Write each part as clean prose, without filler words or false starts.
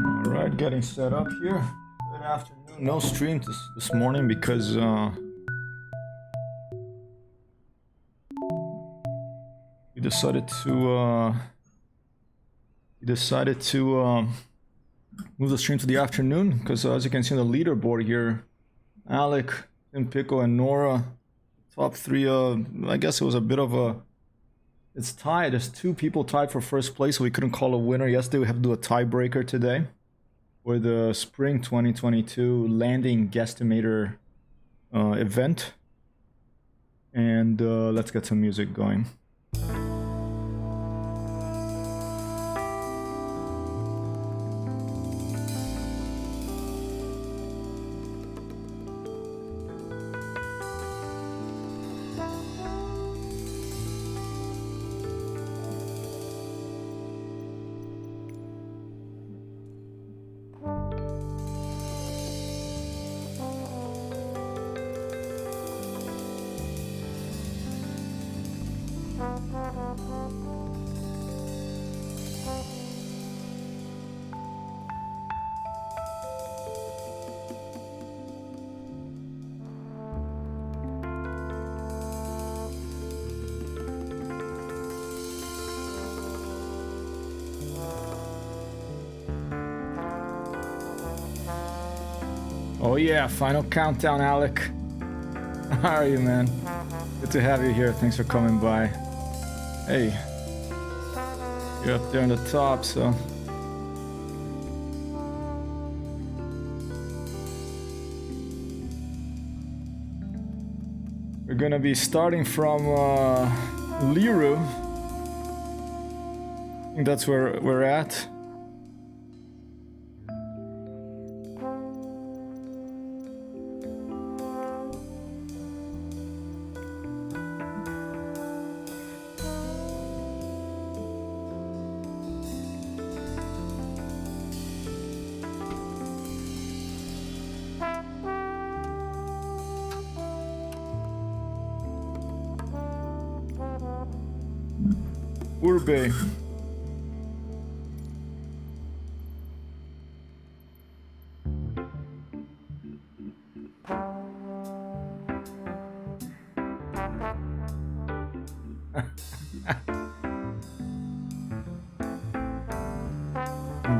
Alright, getting set up here. Good afternoon. No stream this morning because we decided to move the stream to the afternoon because as you can see on the leaderboard here, Alec, Tim Pico, and Nora, top three. I guess it was a bit of a. It's tied. There's two people tied for first place, so we couldn't call a winner yesterday. We have to do a tiebreaker today for the spring 2022 landing Guesstimator event. And let's get some music going. Oh yeah, final countdown, Alec. How are you, man? Good to have you here. Thanks for coming by. Hey, you're up there on the top, so. We're gonna be starting from Liru. I think that's where we're at. Urbe.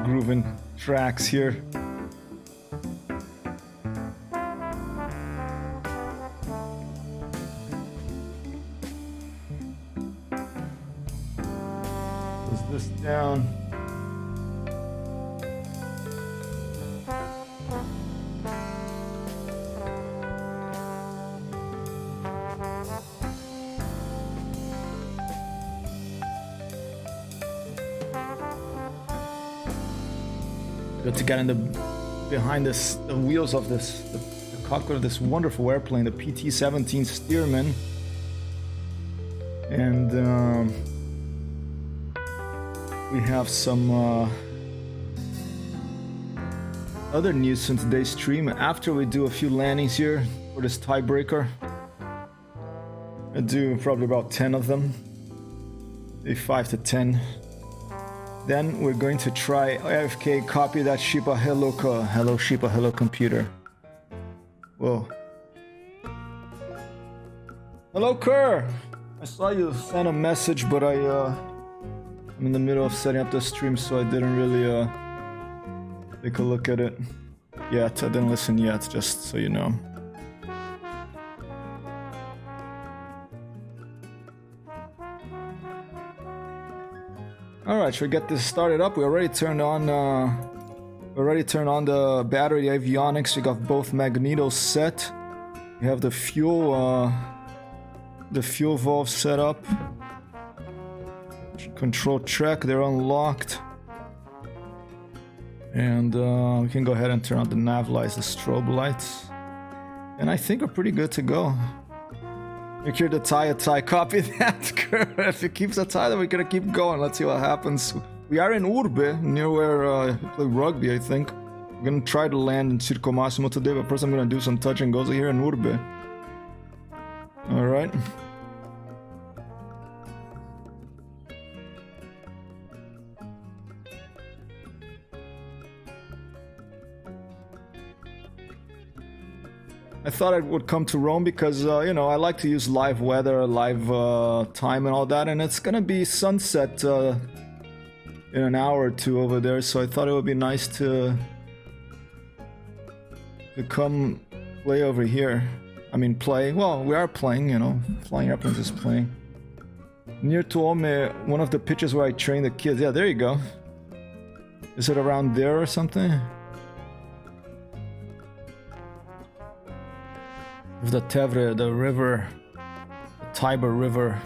Grooving tracks here. Down. Got to get in behind the wheels of the cockpit of this wonderful airplane, the PT-17 Stearman, and we have some other news in today's stream. After we do a few landings here for this tiebreaker, I do probably about 10 of them, maybe 5 to 10. Then we're going to try AFK copy that Shiba hello Shiba hello computer. Whoa. Hello Kerr! I saw you send a message, but I'm in the middle of setting up the stream, so I didn't really take a look at it yet. I didn't listen yet, just so you know. Alright, should we get this started up? We already turned on the battery avionics. We got both magnetos set. We have the fuel valve set up. Control track, they're unlocked. And we can go ahead and turn on the nav lights, the strobe lights. And I think we're pretty good to go. Make sure to tie, copy that. If it keeps a tie, then we're gonna keep going. Let's see what happens We are in Urbe, near where I play rugby, I think. I'm gonna try to land in Circo Massimo today, but first I'm gonna do some touch and goes here in Urbe. Alright. I thought I would come to Rome because, you know, I like to use live weather, live time and all that, and it's gonna be sunset in an hour or two over there, so I thought it would be nice to come play over here. I mean, play. Well, we are playing, you know, Flying Airplanes is playing. Near Tuome, one of the pitches where I train the kids. Yeah, there you go. Is it around there or something? With the Tevre, the river, the Tiber River,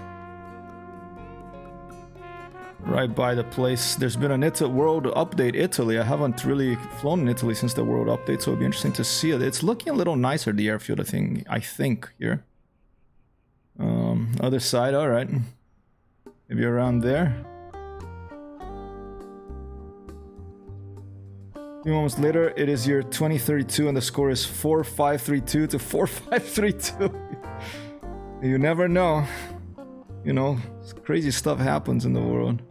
right by the place. There's been a World Update Italy. I haven't really flown in Italy since the World Update, so it'll be interesting to see it. It's looking a little nicer, the airfield, I think here. Other side, all right. Maybe around there. A few moments later, it is year 2032 and the score is 4532 to 4532. You never know. You know, crazy stuff happens in the world.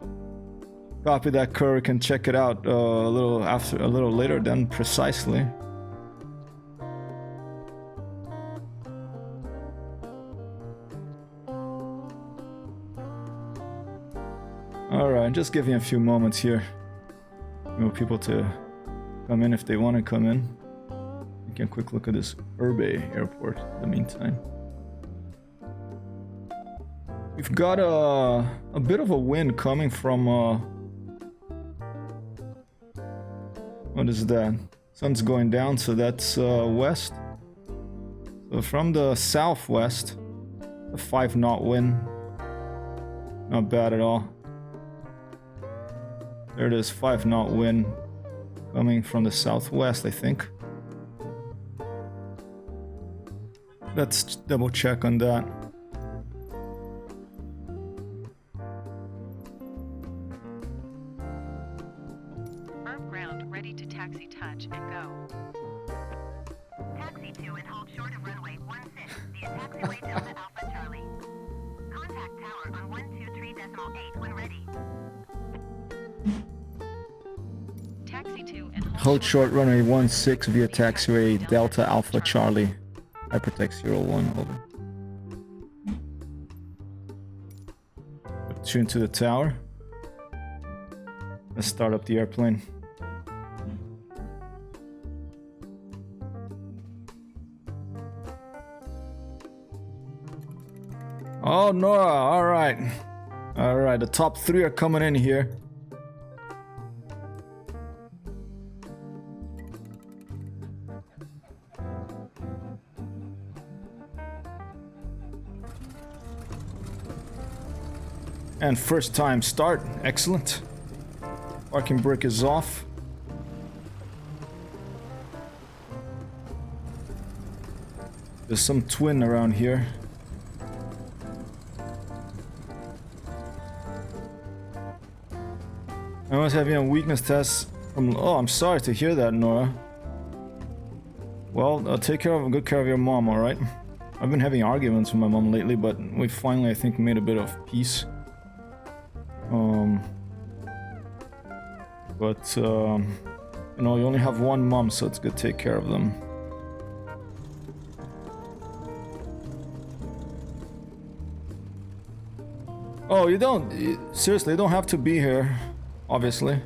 Copy that curve, can check it out a little later then precisely. Alright, just giving a few moments here. You know, people to come in if they want to come in. Take a quick look at this Urbe airport in the meantime. We've got a bit of a wind coming from what is that? Sun's going down, so that's west. So from the southwest, a 5-knot wind. Not bad at all. There it is, 5-knot wind coming from the southwest, I think. Let's double check on that. Firm ground, ready to taxi, touch and go. Taxi 2 and hold short of runway 16 via taxiway Delta Alpha Charlie. Contact tower on 123.8 when ready. Taxi 2 and Hold short runway 16 via taxiway Delta Alpha Charlie. Hypertext 01, over. Tune to the tower. Let's start up the airplane. Oh, Nora, alright. Alright, the top 3 are coming in here. And first time start, excellent. Parking brake is off. There's some twin around here. I was having a weakness test from... Oh, I'm sorry to hear that, Nora. Well, take good care of your mom, alright? I've been having arguments with my mom lately, but we finally, I think, made a bit of peace. You know, you only have one mom, so it's good to take care of them. Oh, you don't... Seriously, you don't have to be here, obviously.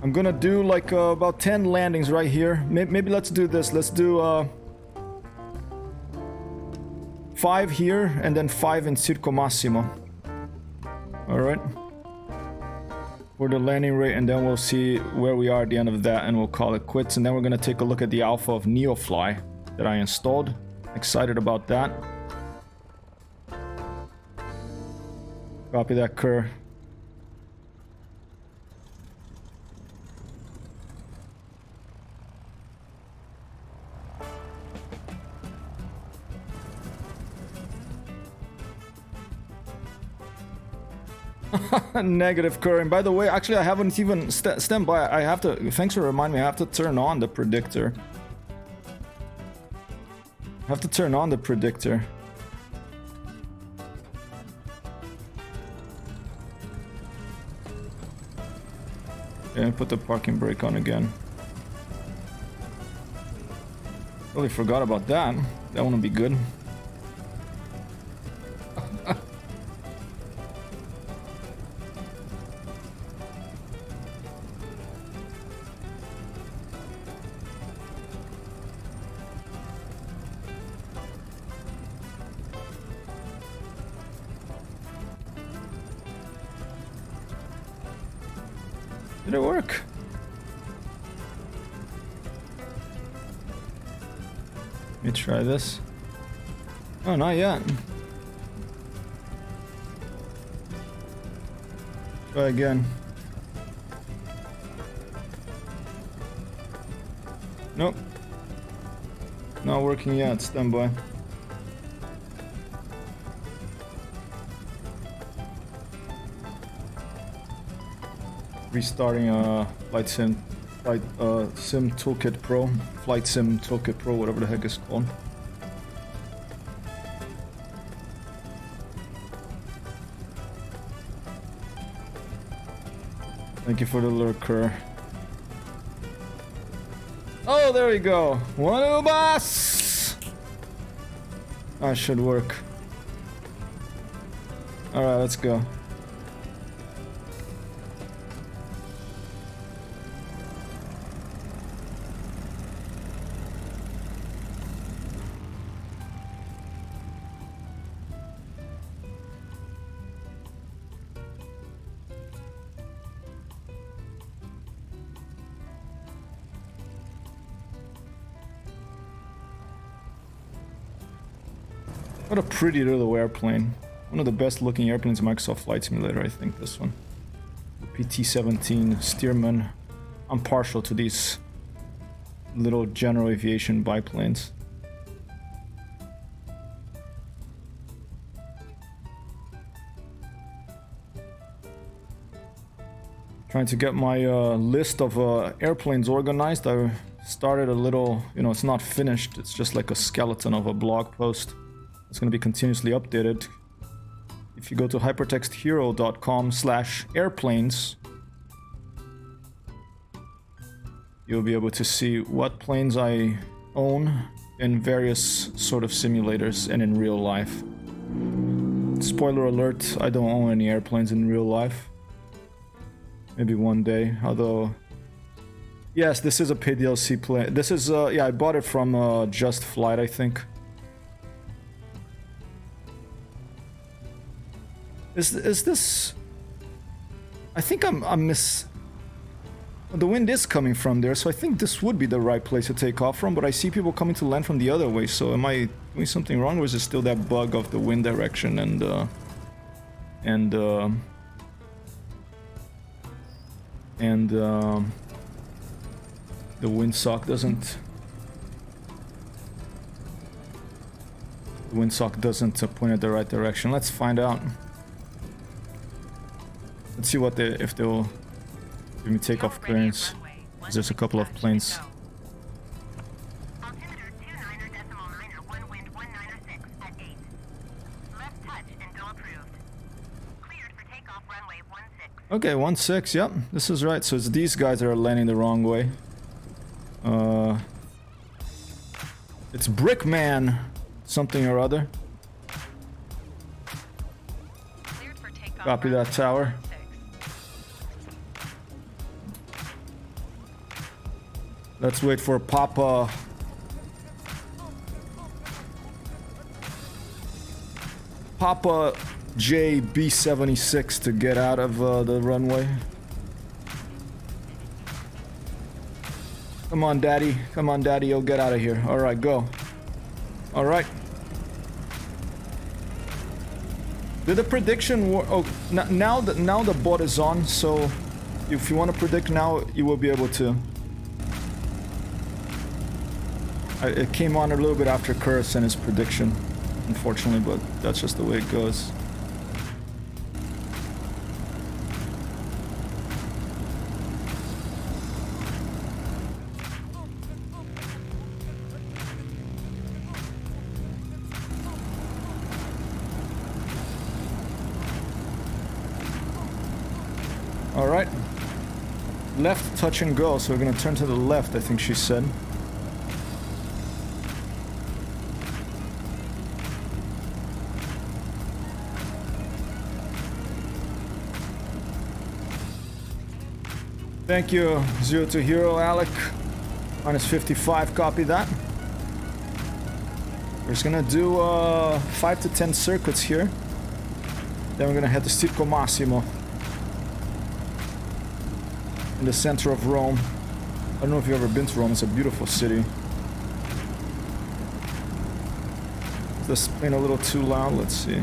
I'm gonna do like about 10 landings right here. Maybe let's do this. Let's do 5 here and then 5 in Circo Massimo. Alright. For the landing rate, and then we'll see where we are at the end of that and we'll call it quits. And then we're gonna take a look at the alpha of Neofly that I installed. Excited about that. Copy that, Kerr. Negative current. By the way, actually, I haven't even stand by. I have to. Thanks for reminding me. I have to turn on the predictor. I have to turn on the predictor. Okay, put the parking brake on again. Really forgot about that. That wouldn't be good. Did it work? Let me try this. Oh, not yet. Try again. Nope. Not working yet. Stand by. Restarting Flight Sim Toolkit Pro, Flight Sim Toolkit Pro, whatever the heck it's called. Thank you for the lurker. Oh, there we go. One bus. That should work. All right, let's go. What a pretty little airplane. One of the best looking airplanes in Microsoft Flight Simulator, I think, this one. The PT-17 Stearman. I'm partial to these little general aviation biplanes. Trying to get my list of airplanes organized. I started a little, you know, it's not finished. It's just like a skeleton of a blog post. It's going to be continuously updated. If you go to hypertexthero.com/airplanes, you'll be able to see what planes I own in various sort of simulators and in real life. Spoiler alert, I don't own any airplanes in real life. Maybe one day, although... Yes, this is a paid DLC plane. This is, yeah, I bought it from Just Flight, I think. Is this... I think I'm miss... The wind is coming from there, so I think this would be the right place to take off from, but I see people coming to land from the other way, so am I doing something wrong, or is it still that bug of the wind direction and the windsock doesn't... The windsock doesn't point in the right direction. Let's find out. Let's see what if they'll give me takeoff clearance. There's a couple of planes. Altimeter 29.9, one wind 196 at 8. Left touch and go approved. Cleared for takeoff runway 16. Okay, 16, yep, this is right. So it's these guys that are landing the wrong way. It's Brickman something or other. Cleared for takeoff. Copy that tower. 16. Let's wait for Papa JB76 to get out of the runway. Come on, Daddy. Come on, Daddy. You'll get out of here. All right, go. All right. Did the prediction... Oh, now the bot is on, so if you want to predict now, you will be able to. It came on a little bit after Curtis sent his prediction, unfortunately, but that's just the way it goes. All right. Left touch and go, so we're gonna turn to the left, I think she said. Thank you, 0 to hero, Alec. Minus 55, copy that. We're just gonna do 5 to 10 circuits here. Then we're gonna head to Circo Massimo. In the center of Rome. I don't know if you've ever been to Rome, it's a beautiful city. Is this playing a little too loud? Let's see.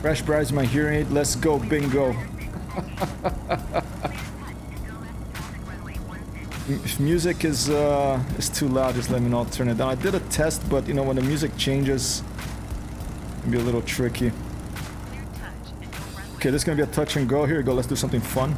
Crash Bride's my hearing aid. Let's go, bingo. If music is too loud, just let me know. I'll turn it down. I did a test, but you know when the music changes, it can be a little tricky. Okay, this is gonna be a touch and go. Here we go. Let's do something fun.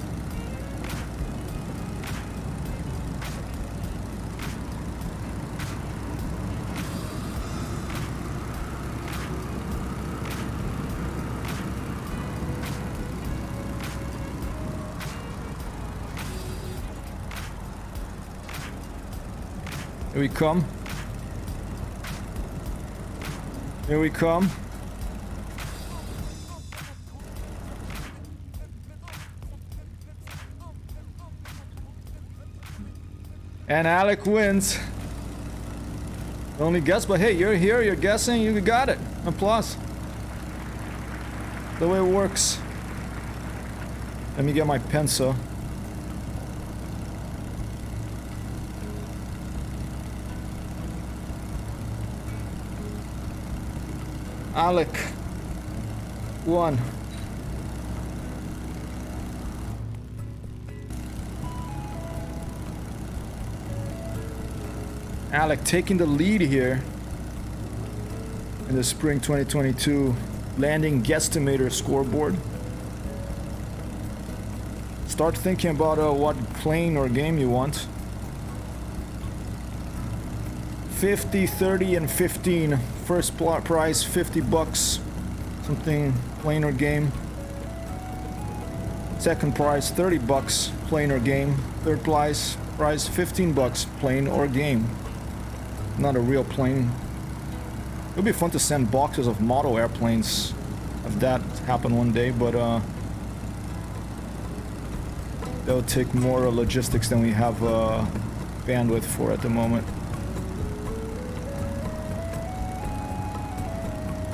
Here we come. Here we come. And Alec wins. Only guess, but hey, you're here, you're guessing, you got it. Applause. The way it works. Let me get my pencil. Alec, 1. Alec taking the lead here in the spring 2022 landing guesstimator scoreboard. Start thinking about what plane or game you want. 50, 30, and 15. First prize, 50 bucks. Something plane or game. Second prize, 30 bucks, plane or game. Third prize, 15 bucks, plane or game. Not a real plane. It would be fun to send boxes of model airplanes. If that happened one day, but that would take more logistics than we have bandwidth for at the moment.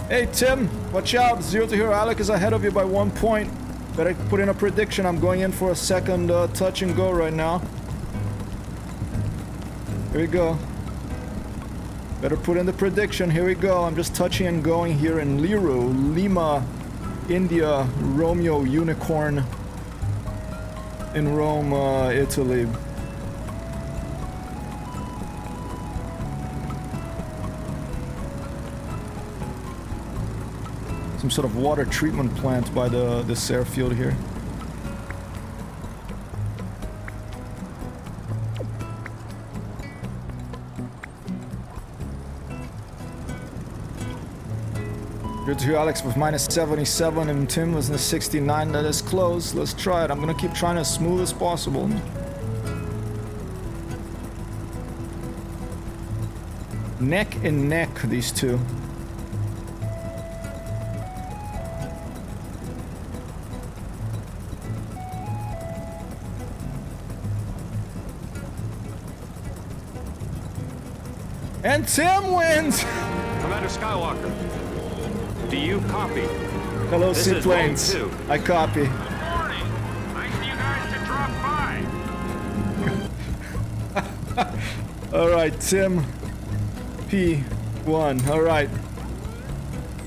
Hey Tim, watch out, 0 to hero. Alec is ahead of you by 1 point. Better put in a prediction. I'm going in for a second touch and go right now. Here we go. Better put in the prediction. Here we go. I'm just touching and going here in Lima, India, Romeo Unicorn in Rome, Italy. Some sort of water treatment plant by this airfield here. Good to hear Alex with minus 77 and Tim was in the 69. That is close. Let's try it. I'm gonna keep trying as smooth as possible. Neck and neck, these two. And Tim wins! Commander Skywalker, do you copy? Hello, This is seaplanes. Rome 2. I copy. Morning. Nice of you guys to drop by. Alright, Tim P1. Alright.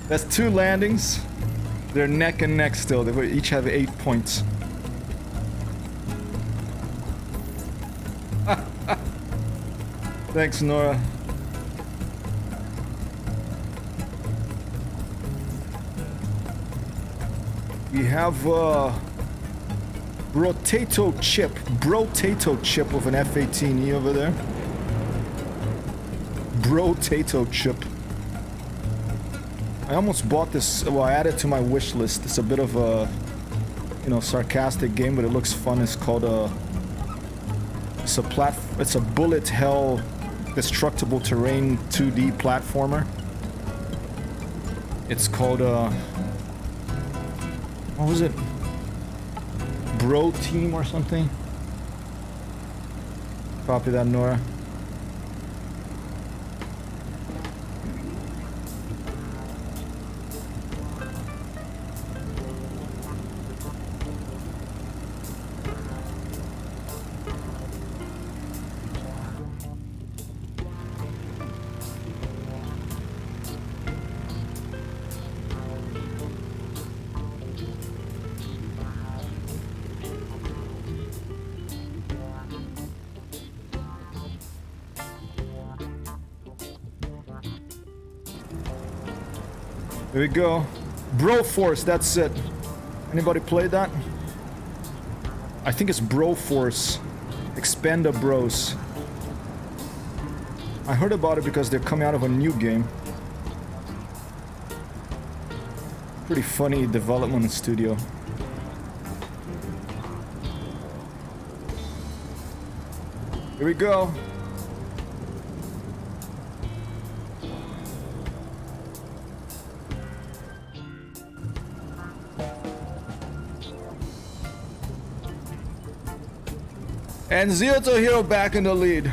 That's 2 landings. They're neck and neck still. They each have 8 points. Thanks, Nora. We have Brotato chip. Brotato chip with an F-18E over there. Brotato chip. I almost bought this. Well, I added to my wish list. It's a bit of a, you know, sarcastic game, but it looks fun. It's called a. It's a bullet hell destructible terrain 2D platformer. It's called what was it? Bro Team or something? Copy that, Nora. Here we go. Bro Force, that's it. Anybody played that? I think it's Bro Force. Expanda Bros. I heard about it because they're coming out of a new game. Pretty funny development studio. Here we go. And Zero to Hero back in the lead.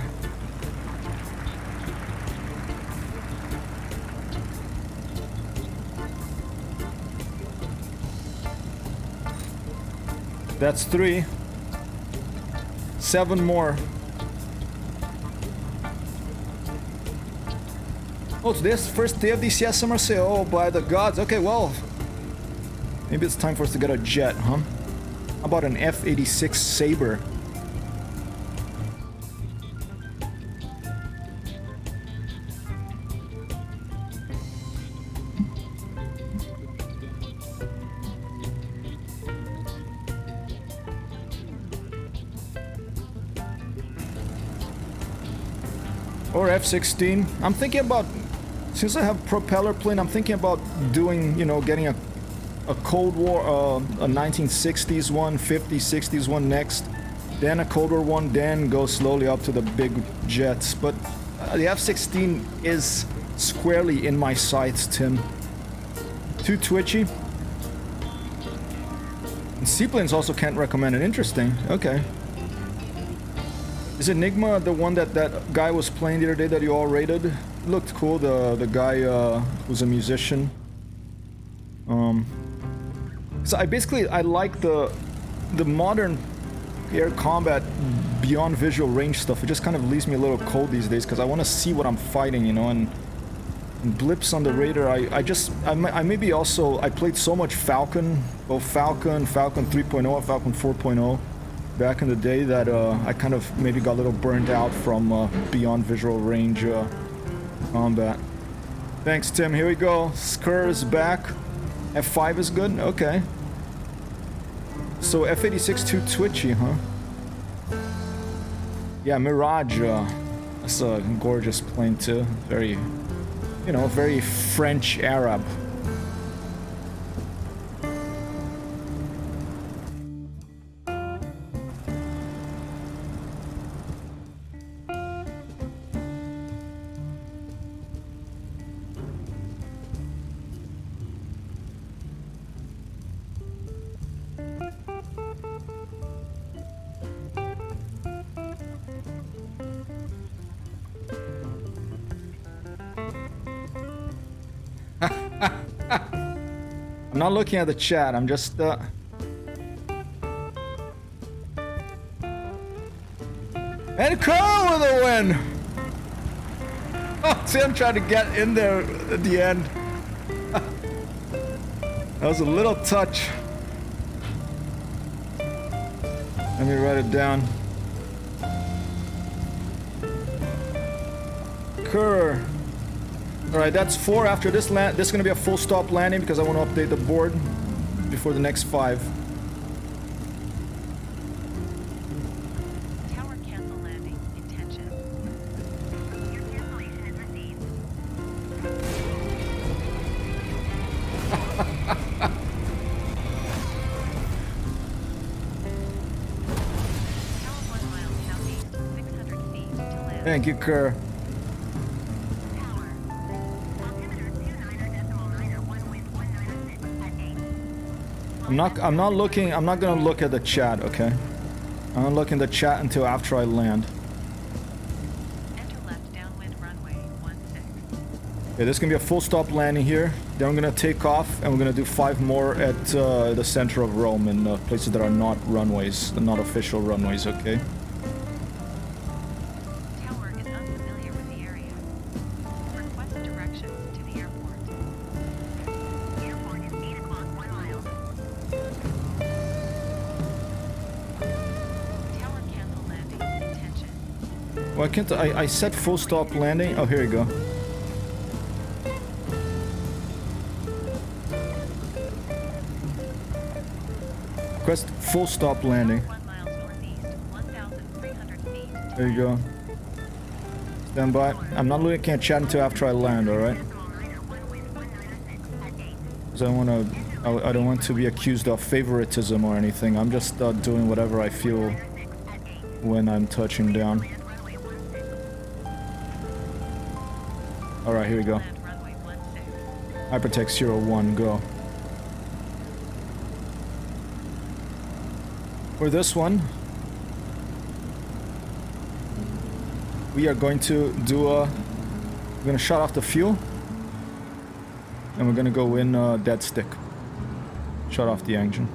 That's 3. 7 more. Oh, today's first day of the CS summer sale. Oh, by the gods. Okay, well. Maybe it's time for us to get a jet, huh? How about an F-86 Sabre? Or F-16. I'm thinking about, since I have propeller plane, I'm thinking about doing, you know, getting a Cold War, a 1960s one, 50s, 60s one next, then a Cold War one, then go slowly up to the big jets. But the F-16 is squarely in my sights, Tim. Too twitchy. And seaplanes also can't recommend it. Interesting. Okay. Is Enigma the one that guy was playing the other day that you all rated? It looked cool, the guy who's a musician. So I like the modern air combat beyond visual range stuff. It just kind of leaves me a little cold these days because I want to see what I'm fighting, you know, and blips on the radar. I maybe also, I played so much Falcon, both Falcon 3.0 and Falcon 4.0 back in the day that I kind of maybe got a little burnt out from beyond visual range combat. Thanks, Tim. Here we go. Skur is back. F5 is good? Okay. So F-86 too twitchy, huh? Yeah, Mirage. That's a gorgeous plane too. Very, you know, very French Arab. I'm not looking at the chat, I'm just And Carl with a win! Oh, Tim tried to get in there at the end. That was a little touch. Let me write it down. Kerr. Alright, that's 4 after this land. This is going to be a full stop landing because I want to update the board before the next 5. Thank you, Kerr. Tower. Altimeter 29.9, wind 196 at 8. I'm not gonna look at the chat, okay? I'm gonna look in the chat until after I land. Enter left downwind runway 16. Okay, this is gonna be a full stop landing here. Then we're gonna take off and we're gonna do 5 more at the center of Rome in places that are not runways, not official runways, okay? Tower is unfamiliar with the area. Request directions to the airport. Airport is 8 o'clock, 1 mile. Tower cancel landing intention. Why can't I set full stop landing? Oh, here you go. Request full stop landing. 1 miles northeast, 1,300 feet. There you go. Stand by. I'm not looking at chat until after I land, alright? Wind 196 at 8. Because I don't want to be accused of favoritism or anything. I'm just doing whatever I feel 6 at 8. when I'm touching down. Land runway 16. Alright, here we go. Land runway 16. Hypertext 01, go. For this one, we are going to do we're gonna shut off the fuel, and we're gonna go in dead stick. Shut off the engine.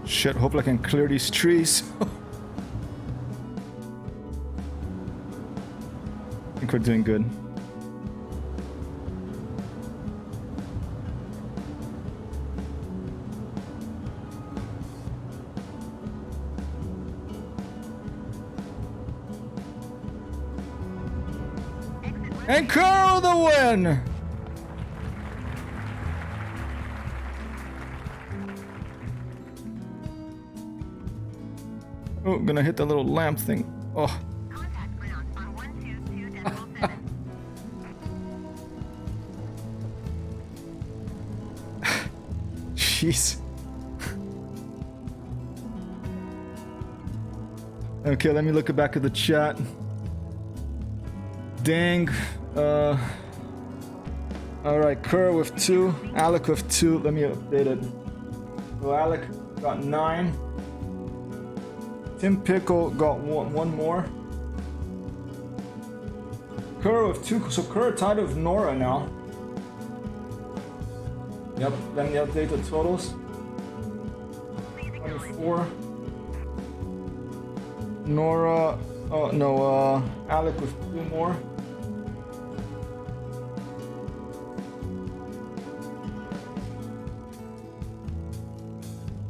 Shit, hopefully I can clear these trees. I think we're doing good. And curl the win! Oh, gonna hit the little lamp thing. Oh. Contact ground on 122.7. Jeez. Okay, let me look back at the chat. Dang. Alright, Kerr with 2, Alec with 2. Let me update it. So Alec got 9. Tim Pickle got one more. Kerr with 2. So Kerr tied with Nora now. Yep, let me update the totals. 24. Nora, oh no, Alec with 2 more.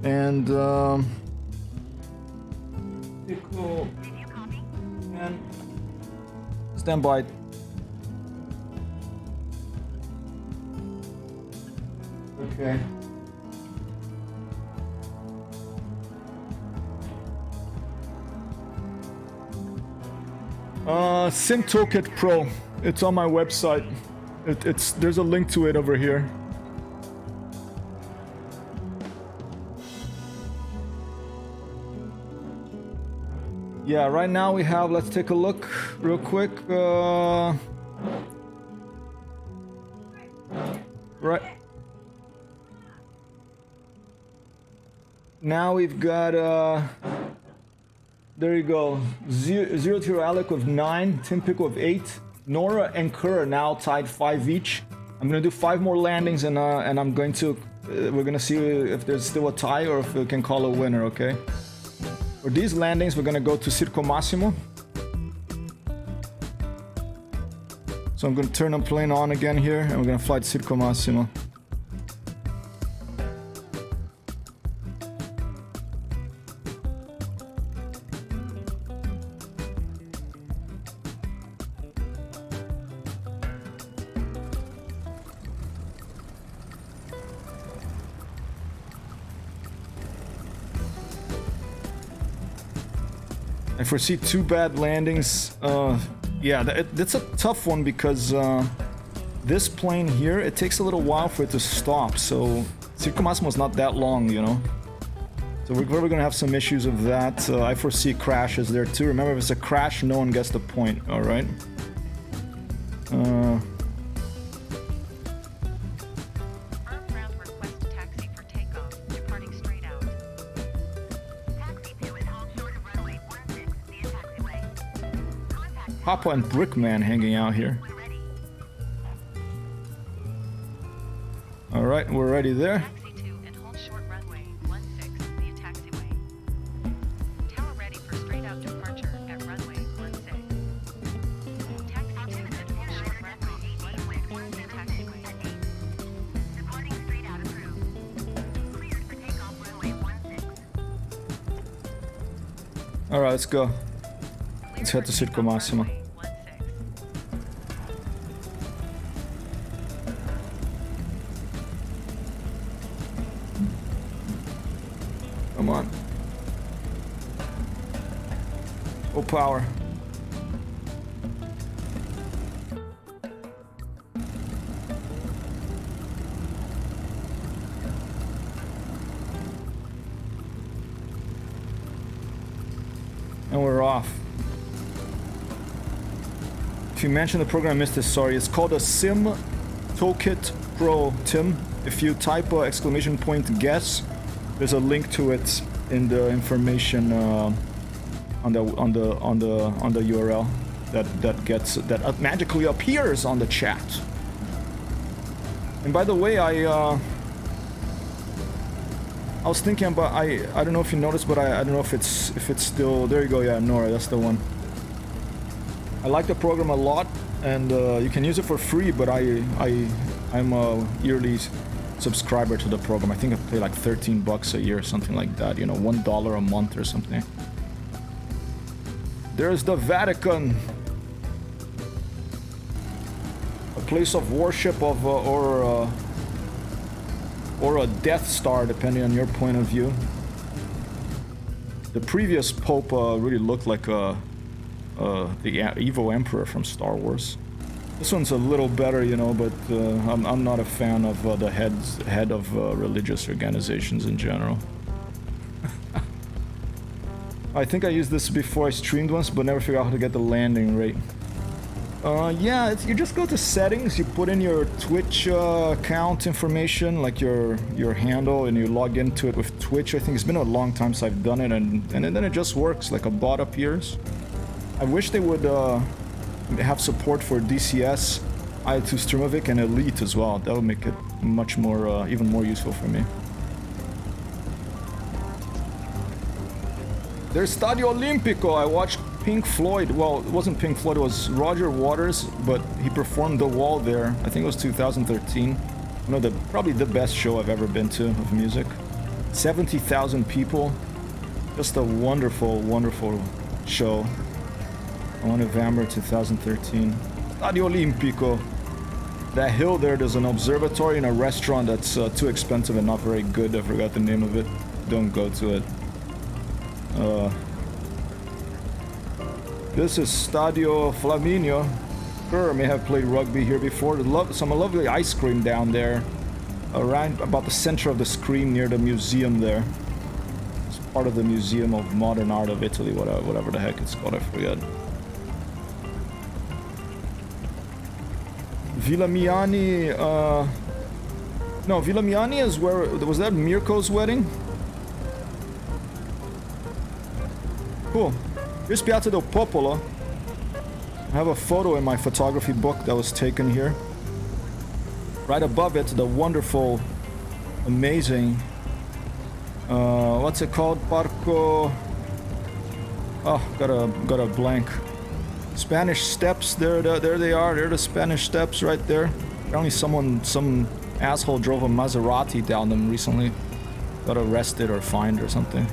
And, Pickle, Did you copy? and stand by. Okay. Sim Toolkit Pro. It's on my website. There's a link to it over here. Yeah, right now we have, let's take a look real quick. Right. Now we've got, there you go. Zero to Alec with 9, Tim Pickle with 8, Nora and Kerr are now tied 5 each. I'm gonna do 5 more landings and I'm going to, we're gonna see if there's still a tie or if we can call a winner, okay? For these landings, we're gonna go to Circo Massimo. So I'm gonna turn the plane on again here and we're gonna fly to Circo Massimo. I foresee 2 bad landings. Yeah, that's a tough one because this plane here, it takes a little while for it to stop. So Circo Massimo is not that long, you know. So we're probably gonna have some issues with that. I foresee crashes there too. Remember, if it's a crash, no one gets the point. All right. Firm ground request taxi for takeoff, departing straight out. Taxi to and hold short of runway 16 via taxiway. Contact Papa and Brickman hanging out here. when ready. All right, we're ready there. Taxi to and hold short runway 16 via taxiway. Tower ready for straight out departure at runway 16. Taxi to and hold short runway 16 via taxiway. Departing straight out approved. Cleared for takeoff runway 16. All right, let's go. Clear Let's head for to Circo takeoff Massimo. runway 16. Come on. Full power. And we're off. If you mention the program, I missed this, sorry. It's called a Sim Toolkit Pro, Tim. If you type exclamation point guess, there's a link to it in the information on the URL that magically appears on the chat. And by the way, I was thinking about I don't know if you noticed, but I don't know if it's still there. You go, yeah, Nora, that's the one. I like the program a lot, and you can use it for free. But I'm a yearly subscriber to the program. I think I pay like $13 a year, something like that. You know, $1 a month or something. There's the Vatican, a place of worship of or a Death Star, depending on your point of view. The previous Pope really looked like the evil Emperor from Star Wars. This one's a little better, you know, but I'm not a fan of the head of religious organizations in general. I think I used this before I streamed once, but never figured out how to get the landing rate. Yeah, you just go to settings, you put in your Twitch account information, like your handle, and you log into it with Twitch. I think it's been a long time since I've done it, and then it just works, like a bot appears. I wish they would have support for DCS, I2 Streamovic, and Elite as well. That would make it much more, even more useful for me. There's Stadio Olimpico. I watched Pink Floyd. Well, it wasn't Pink Floyd, it was Roger Waters, but he performed The Wall there. I think it was 2013. You know, probably the best show I've ever been to of music. 70,000 people. Just a wonderful, wonderful show. On November 2013. Stadio Olimpico. That hill there's an observatory and a restaurant that's too expensive and not very good. I forgot the name of it. Don't go to it. This is Stadio Flaminio. Kerr may have played rugby here before. Some lovely ice cream down there. Around about the center of the screen near the museum there. It's part of the Museum of Modern Art of Italy, whatever the heck it's called, I forget. Villa Miani, no, Villa Miani is where, was that Mirko's wedding? Cool. Here's Piazza del Popolo. I have a photo in my photography book that was taken here. Right above it, the wonderful, amazing, what's it called? Parco... Oh, got a blank. Spanish Steps, there they are. They're the Spanish Steps right there. Apparently some asshole drove a Maserati down them recently. Got arrested or fined or something.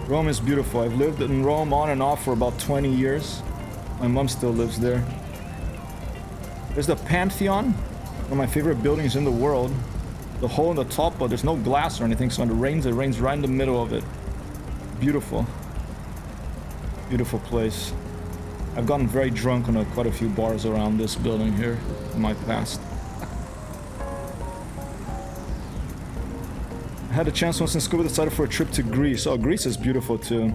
Rome is beautiful. I've lived in Rome on and off for about 20 years. My mom still lives there. There's the Pantheon, one of my favorite buildings in the world. The hole in the top, but there's no glass or anything, so when it rains right in the middle of it. Beautiful. Beautiful place. I've gotten very drunk on quite a few bars around this building here in my past. I had a chance once in school, decided for a trip to Greece. Oh, Greece is beautiful too.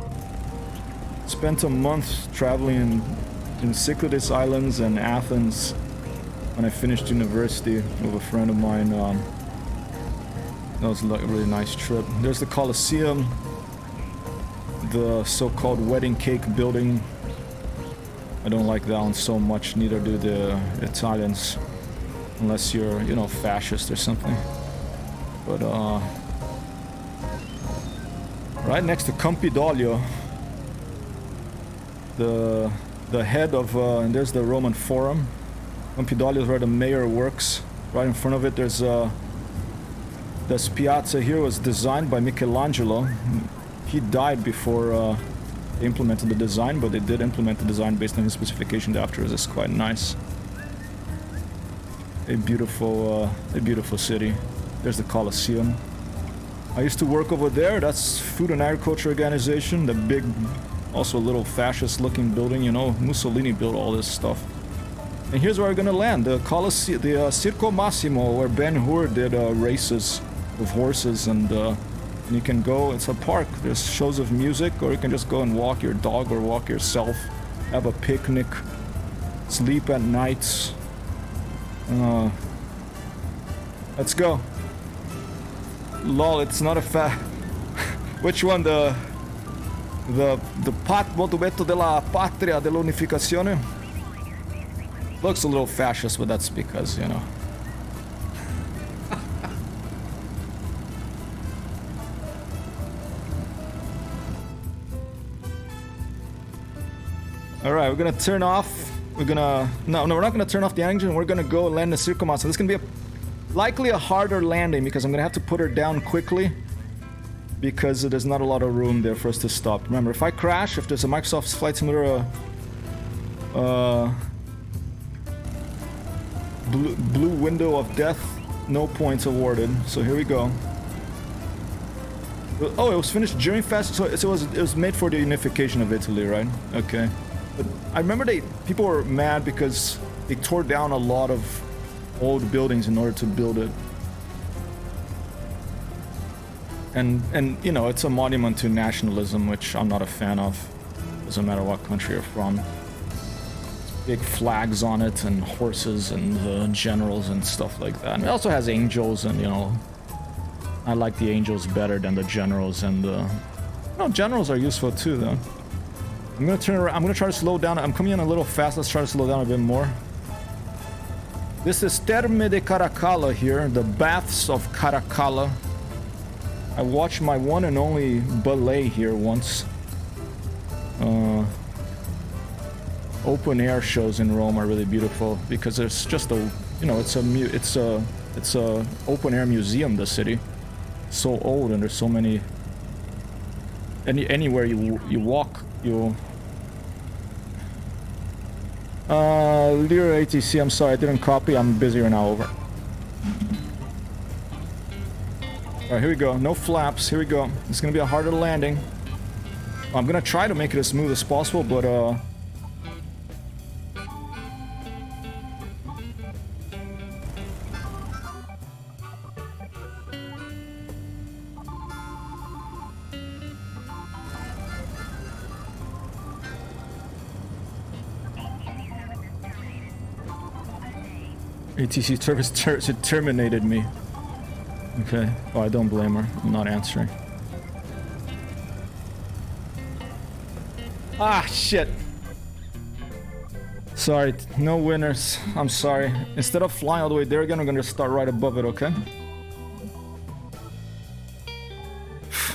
Spent a month traveling in Cyclades Islands and Athens when I finished university with a friend of mine. That was like a really nice trip. There's the Colosseum, the so-called wedding cake building. I don't like that one so much, neither do the Italians. Unless you're, you know, fascist or something. But, right next to Campidoglio, the head of, and there's the Roman Forum. Campidoglio is where the mayor works. Right in front of it, there's, this piazza here was designed by Michelangelo. He died before, they implemented the design, but they did implement the design based on his specifications afterwards. It's quite nice. A beautiful city. There's the Colosseum. I used to work over there. That's Food and Agriculture Organization. The big, also a little fascist-looking building. You know, Mussolini built all this stuff. And here's where we're gonna land: the Colosseum, the Circo Massimo, where Ben-Hur did races with horses and. And you can go, it's a park, there's shows of music, or you can just go and walk your dog or walk yourself, have a picnic, sleep at nights. Let's go. Lol, it's not a Which one? The Monumento della Patria dell'Unificazione? Looks a little fascist, but that's because, you know. Alright, we're gonna turn off. We're gonna... No, we're not gonna turn off the engine. We're gonna go land the Circo Massimo. This is gonna be likely a harder landing because I'm gonna have to put her down quickly. Because there's not a lot of room there for us to stop. Remember, if I crash, if there's a Microsoft Flight Simulator blue window of death, no points awarded. So here we go. Oh, it was finished during fast, so it was made for the unification of Italy, right? Okay. But I remember people were mad because they tore down a lot of old buildings in order to build it. And you know, it's a monument to nationalism, which I'm not a fan of. Doesn't matter what country you're from. Big flags on it and horses and generals and stuff like that. And it also has angels, and you know, I like the angels better than the generals, and no, generals are useful too though. I'm gonna turn around. I'm gonna try to slow down. I'm coming in a little fast. Let's try to slow down a bit more. This is Terme de Caracalla here, the baths of Caracalla. I watched my one and only ballet here once. Open air shows in Rome are really beautiful because there's just a, you know, it's a open air museum. The city, so old, and there's so many. Anywhere you walk, you. Lear ATC, I'm sorry, I didn't copy. I'm busy right now. Over. Alright, here we go. No flaps. Here we go. It's gonna be a harder landing. I'm gonna try to make it as smooth as possible, but ATC service terminated me. Okay. Oh, I don't blame her. I'm not answering. Ah, shit. Sorry, no winners. I'm sorry. Instead of flying all the way there again, I'm gonna start right above it, okay?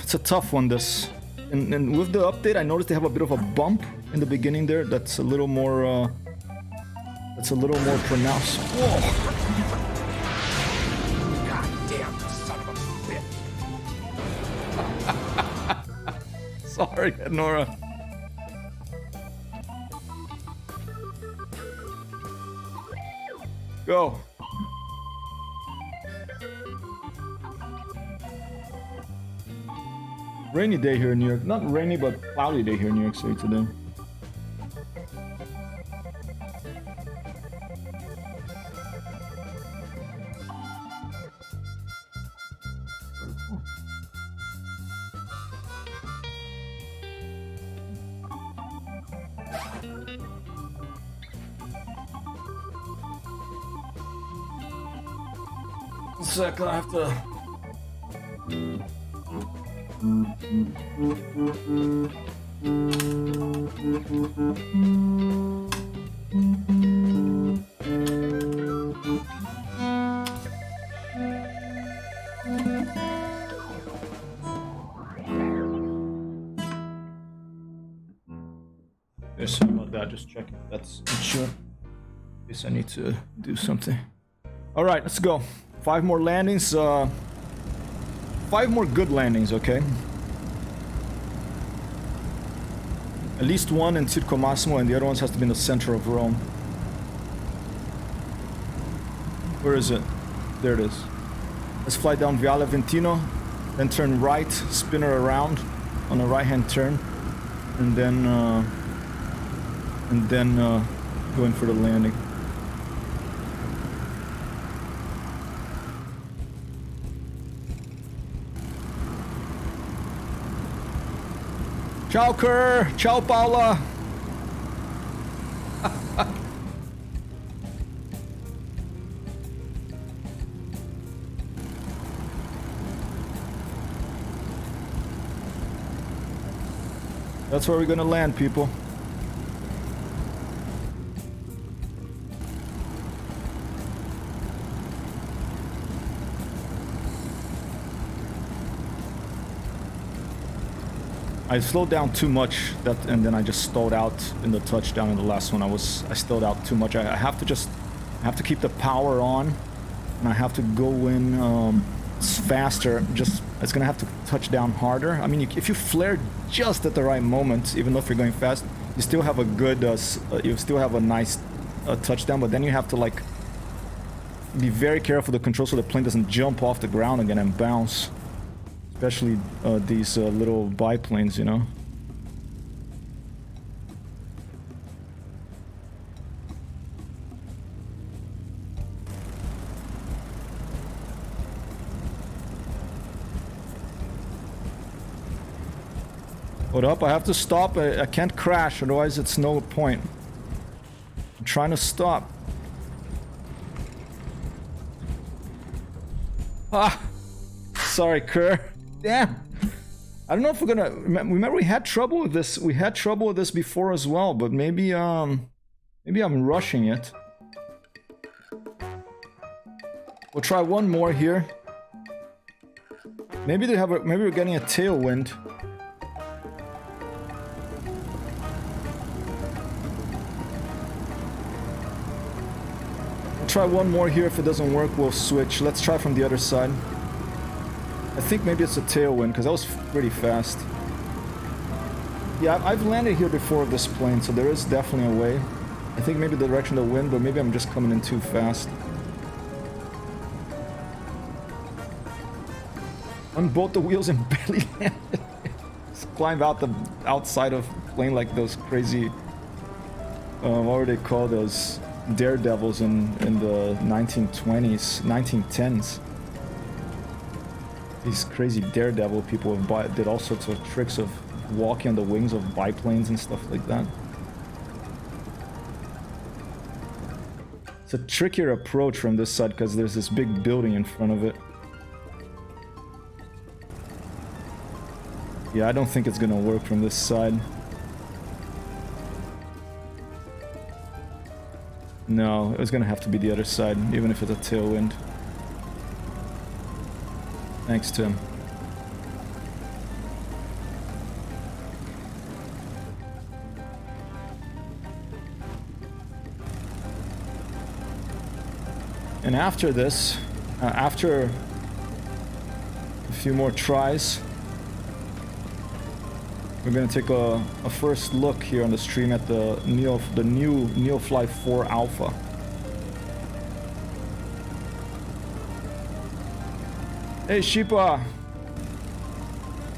It's a tough one, this. And with the update, I noticed they have a bit of a bump in the beginning there. That's a little more, pronounced. Whoa! Sorry, Nora. Go. Rainy day here in New York. Not rainy, but cloudy day here in New York City today. 1 sec, I have to... Yeah, sorry about that, just checking if that's sure. In case I need to do something. Alright, let's go. 5 more landings, 5 more good landings, okay? At least one in Circo Massimo and the other ones has to be in the center of Rome. Where is it? There it is. Let's fly down Viale Aventino, then turn right, spin her around on a right-hand turn, and then go in for the landing. Ciao, Kerr! Ciao, Paula! That's where we're gonna land, people. I slowed down too much, and then I just stalled out in the touchdown in the last one. I stalled out too much. I have to keep the power on, and I have to go in faster. It's gonna have to touch down harder. I mean, if you flare just at the right moment, even though if you're going fast, you still have a good, you still have a nice touchdown. But then you have to like be very careful to control so the plane doesn't jump off the ground again and bounce. Especially these little biplanes, you know. Hold up, I have to stop. I can't crash, otherwise it's no point. I'm trying to stop. Ah! Sorry, Kerr. Damn. I don't know if we're gonna... Remember we had trouble with this. We had trouble with this before as well, but maybe I'm rushing it. We'll try one more here. Maybe we're getting a tailwind. We'll try one more here. If it doesn't work, we'll switch. Let's try from the other side. I think maybe it's a tailwind, because that was pretty fast. Yeah, I've landed here before with this plane, so there is definitely a way. I think maybe the direction of the wind, but maybe I'm just coming in too fast. Unbolt the wheels and belly land. Just climb out the outside of the plane like those crazy... what were they called? Those daredevils in the 1920s, 1910s. These crazy daredevil people did all sorts of tricks of walking on the wings of biplanes and stuff like that. It's a trickier approach from this side because there's this big building in front of it. Yeah, I don't think it's gonna work from this side. No, it's gonna have to be the other side, even if it's a tailwind. Thanks, Tim. And after this, after a few more tries, we're gonna take a first look here on the stream at the new Neofly 4 Alpha. Hey, Sheepa!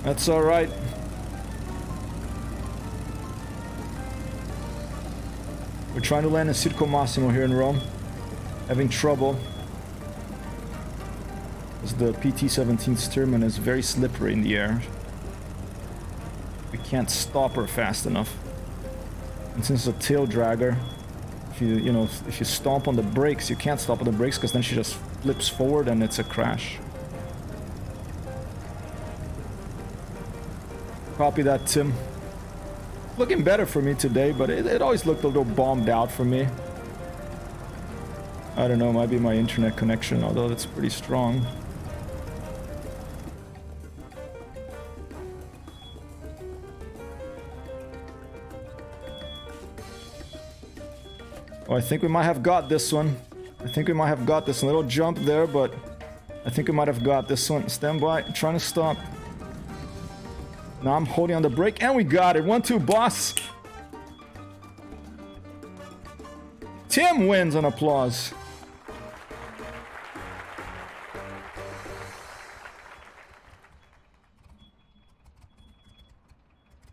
That's alright. We're trying to land in Circo Massimo here in Rome. Having trouble. Because the PT-17 Stearman is very slippery in the air. We can't stop her fast enough. And since it's a tail dragger, if you stomp on the brakes, you can't stop on the brakes because then she just flips forward and it's a crash. Copy that, Tim. Looking better for me today, but it always looked a little bombed out for me. I don't know, might be my internet connection, although it's pretty strong. Oh, I think we might have got this one. I think we might have got this one. Little jump there, but I think we might have got this one. Stand by, trying to stop. Now I'm holding on the brake, and we got it. 1-2, boss. Tim wins an applause.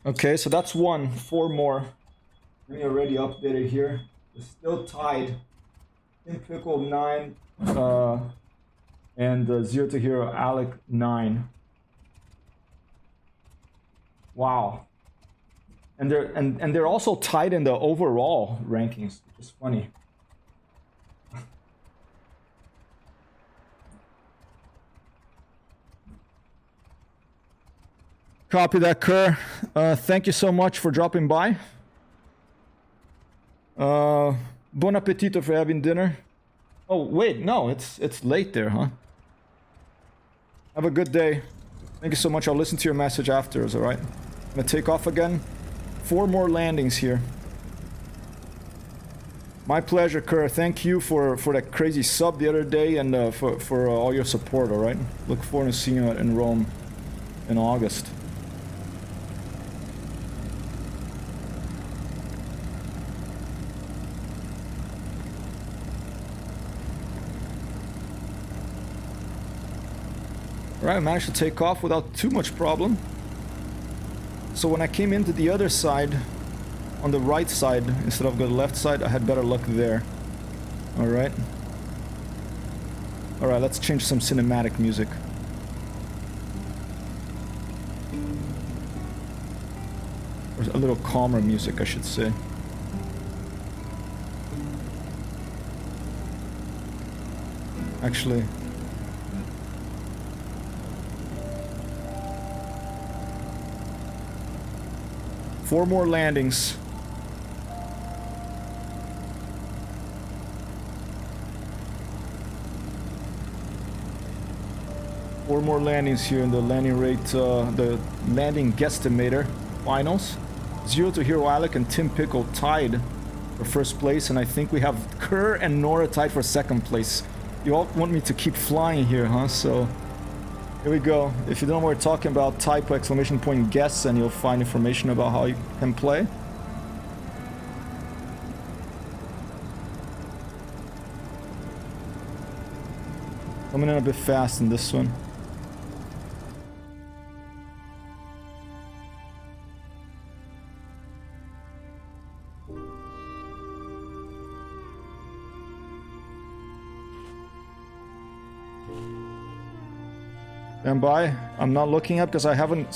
Okay, so that's one. 4 more. Let me already update it here. We're still tied. Tim Pickle 9, and 0 to Hero Alec 9. Wow. And they're also tied in the overall rankings, which is funny. Copy that, Kerr. Thank you so much for dropping by. Bon appetito for having dinner. Oh, wait, no, it's late there, huh? Have a good day. Thank you so much. I'll listen to your message afterwards, alright? I'm gonna take off again. 4 more landings here. My pleasure, Kerr. Thank you for that crazy sub the other day and for all your support, alright? Look forward to seeing you in Rome in August. Alright, I managed to take off without too much problem. So when I came into the other side, on the right side, instead of the left side, I had better luck there. Alright. Alright, let's change some cinematic music. Or a little calmer music, I should say. Actually... Four more landings. Four more landings here in the landing rate, the landing guesstimator finals. 0 to Hero Alec and Tim Pickle tied for first place, and I think we have Kerr and Nora tied for second place. You all want me to keep flying here, huh? So here we go. If you don't know what we're talking about, type ! guess and you'll find information about how you can play. Coming in a bit fast in this one. Stand by. I'm not looking up because I haven't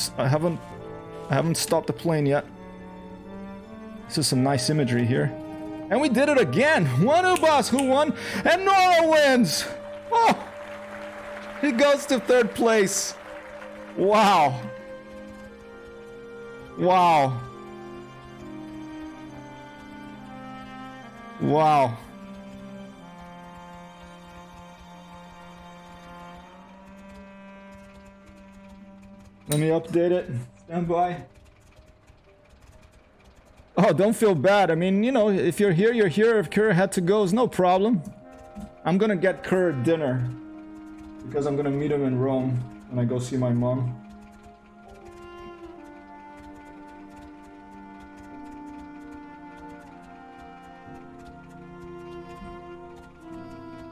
stopped the plane yet. This is some nice imagery here. And we did it again! 1-2, boss! Who won? And Nora wins! Oh! He goes to third place. Wow. Wow. Wow. Let me update it. Stand by. Oh, don't feel bad. I mean, you know, if you're here, you're here. If Kerr had to go, it's no problem. I'm gonna get Kerr dinner. Because I'm gonna meet him in Rome when I go see my mom.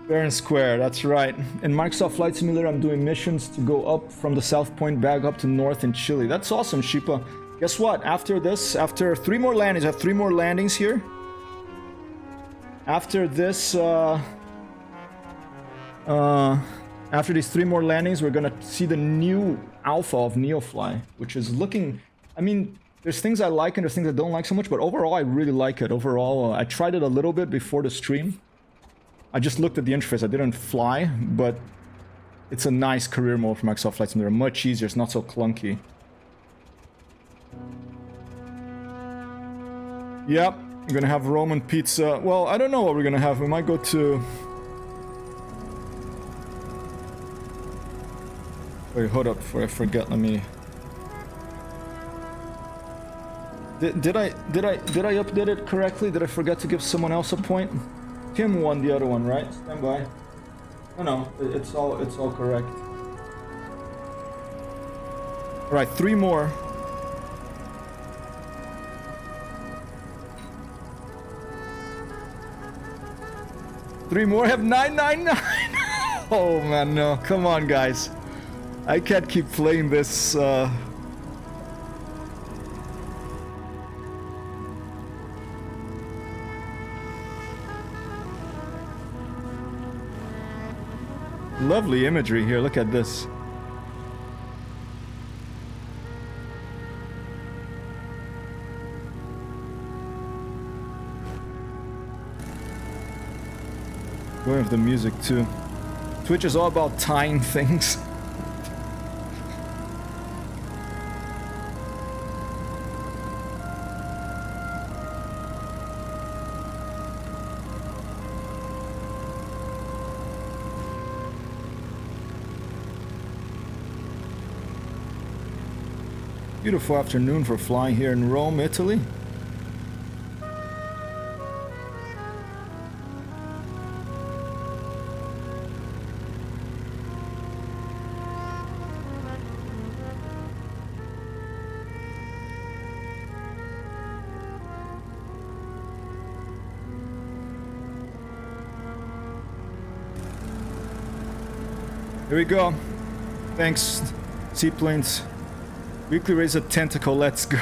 Baron Square, that's right. In Microsoft Flight Simulator, I'm doing missions to go up from the South Point back up to north in Chile. That's awesome, Sheepa. Guess what? After this, after 3 more landings, I have 3 more landings here. After this, after these 3 more landings, we're gonna see the new alpha of Neofly, which is looking... I mean, there's things I like and there's things I don't like so much, but overall, I really like it. Overall, I tried it a little bit before the stream. I just looked at the interface. I didn't fly, but it's a nice career mode for Microsoft Flight Simulator. Much easier. It's not so clunky. Yep, I'm gonna have Roman pizza. Well, I don't know what we're gonna have. We might go to... Wait, hold up before I forget. Let me... Did I update it correctly? Did I forget to give someone else a point? Tim won the other one, right? Stand by. No, it's all correct. All right, 3 more. Three more have 999. Oh man, no! Come on, guys. I can't keep playing this. Lovely imagery here. Look at this. Going with the music too. Twitch is all about tying things. Beautiful afternoon for flying here in Rome, Italy. Here we go. Thanks, seaplanes. Weekly raise a tentacle, let's go.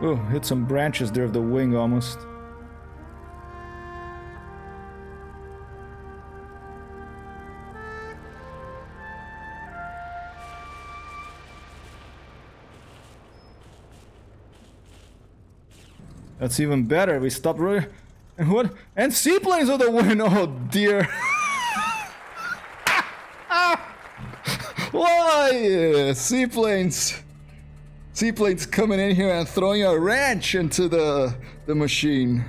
Oh, hit some branches there of the wing almost. That's even better. We stopped right. And what? And seaplanes are the win. Oh dear. Why? Seaplanes. Seaplanes coming in here and throwing a wrench into the machine.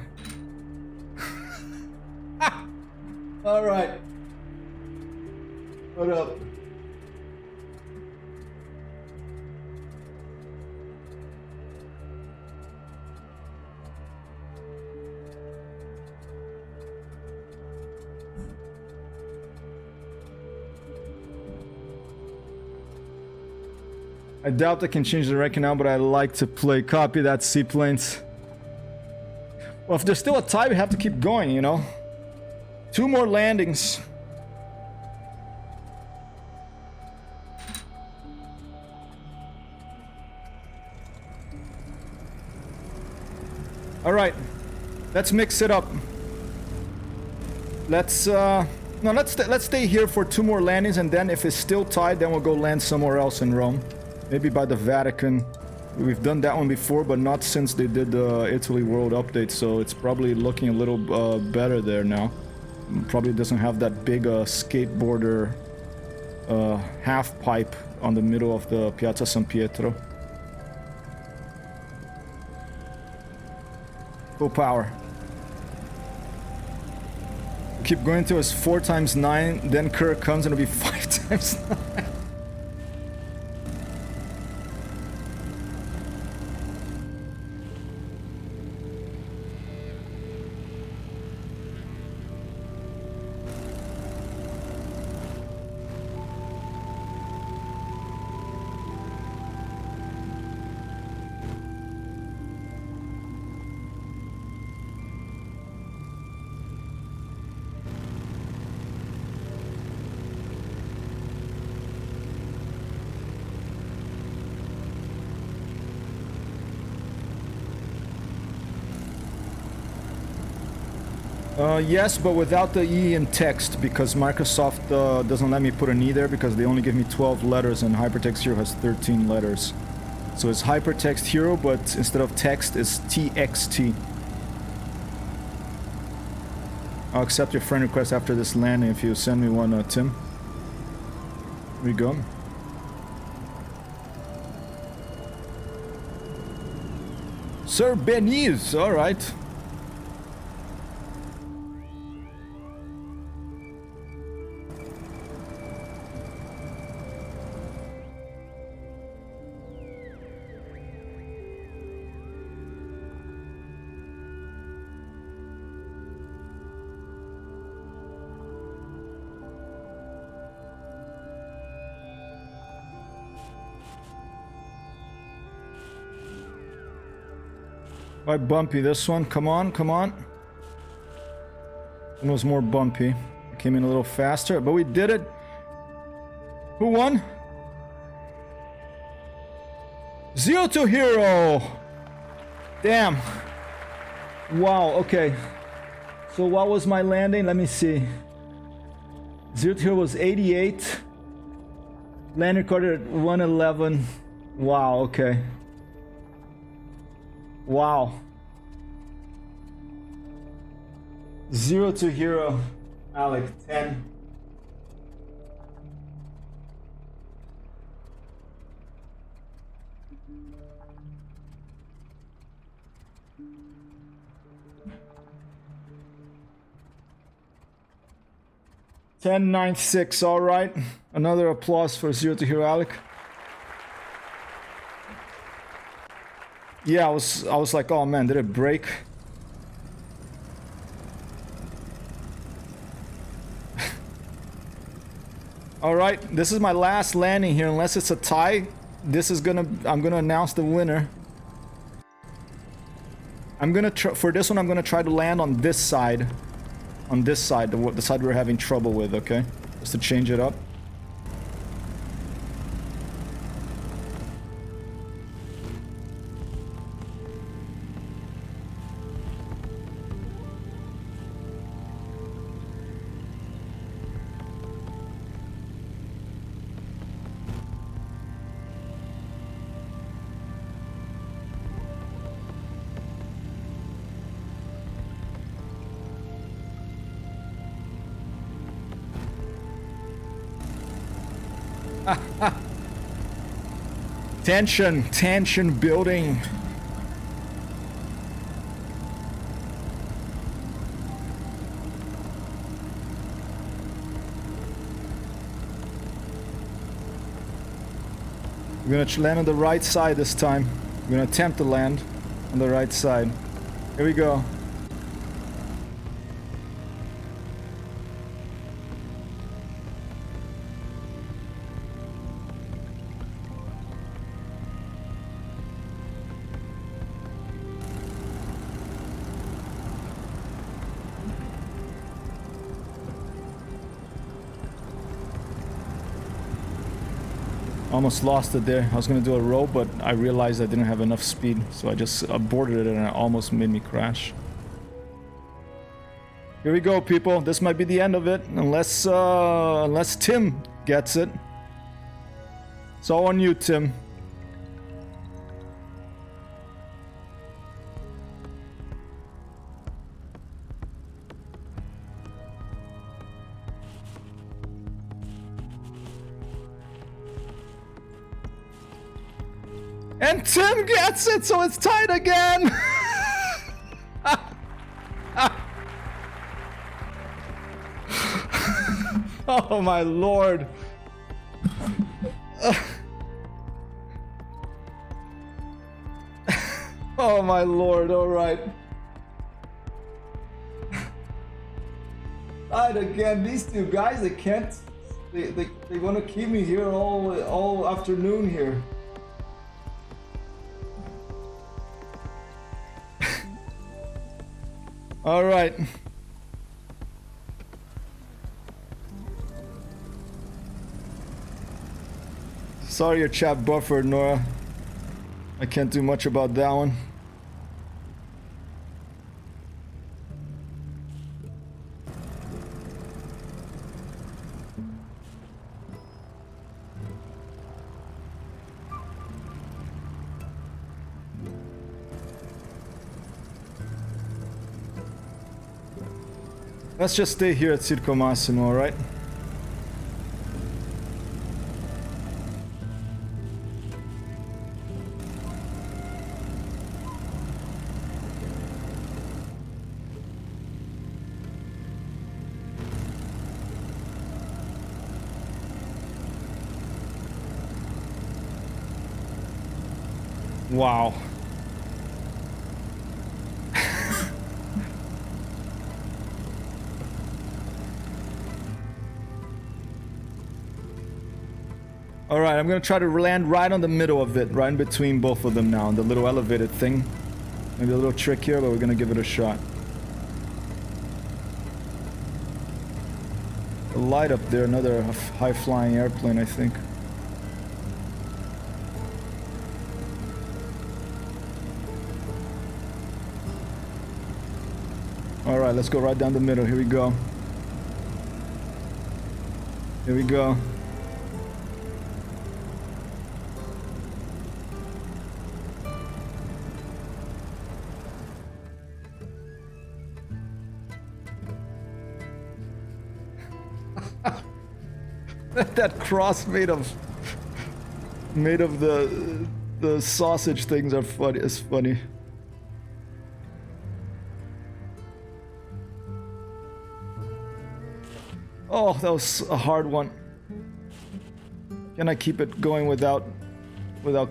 All right. What up? I doubt I can change the ranking now, but I like to play. Copy that, seaplanes. Well, if there's still a tie, we have to keep going, you know? 2 more landings. All right, let's mix it up. Let's let's stay here for 2 more landings, and then if it's still tied, then we'll go land somewhere else in Rome. Maybe by the Vatican. We've done that one before, but not since they did the Italy World Update, so it's probably looking a little better there now. Probably doesn't have that big skateboarder half pipe on the middle of the Piazza San Pietro. Full power. Keep going till it's 4 times 9, then Kirk comes and it'll be 5 times 9. Yes, but without the E in text, because Microsoft doesn't let me put an E there because they only give me 12 letters and Hypertext Hero has 13 letters. So it's Hypertext Hero, but instead of text, it's TXT. I'll accept your friend request after this landing if you send me one, Tim. Here we go. Sir Beniz, alright. Quite bumpy this one. Come on, come on. It was more bumpy. It came in a little faster, but we did it. Who won? 0 to hero. Damn. Wow, okay. So what was my landing? Let me see. 0 to hero was 88. Land recorded at 111. Wow, okay. Wow. 0 to hero. Alec, 10. Ten, 9, 6. All right. Another applause for 0 to hero, Alec. Yeah, I was like, oh man, did it break? All right, this is my last landing here. Unless it's a tie, I'm gonna announce the winner. For this one, I'm gonna try to land on this side. On this side, the side we're having trouble with, okay? Just to change it up. Tension building. We're gonna land on the right side this time. We're gonna attempt to land on the right side. Here we go. Almost lost it there. I was gonna do a roll, but I realized I didn't have enough speed, so I just aborted it and it almost made me crash. Here we go, people. This might be the end of it, unless Tim gets it. It's all on you, Tim. And Tim gets it, so it's tied again! Oh my lord. Oh my lord, alright. Tied again. These two guys, they can't... They want to keep me here all afternoon here. All right. Sorry your chat buffered, Nora. I can't do much about that one. Let's just stay here at Circo Massimo, alright? Wow. Alright, I'm gonna try to land right on the middle of it, right in between both of them now, the little elevated thing. Maybe a little trick here, but we're gonna give it a shot. A light up there, another high-flying airplane, I think. Alright, let's go right down the middle. Here we go. Here we go. That cross made of the sausage things are funny. It's funny. Oh, that was a hard one. Can I keep it going without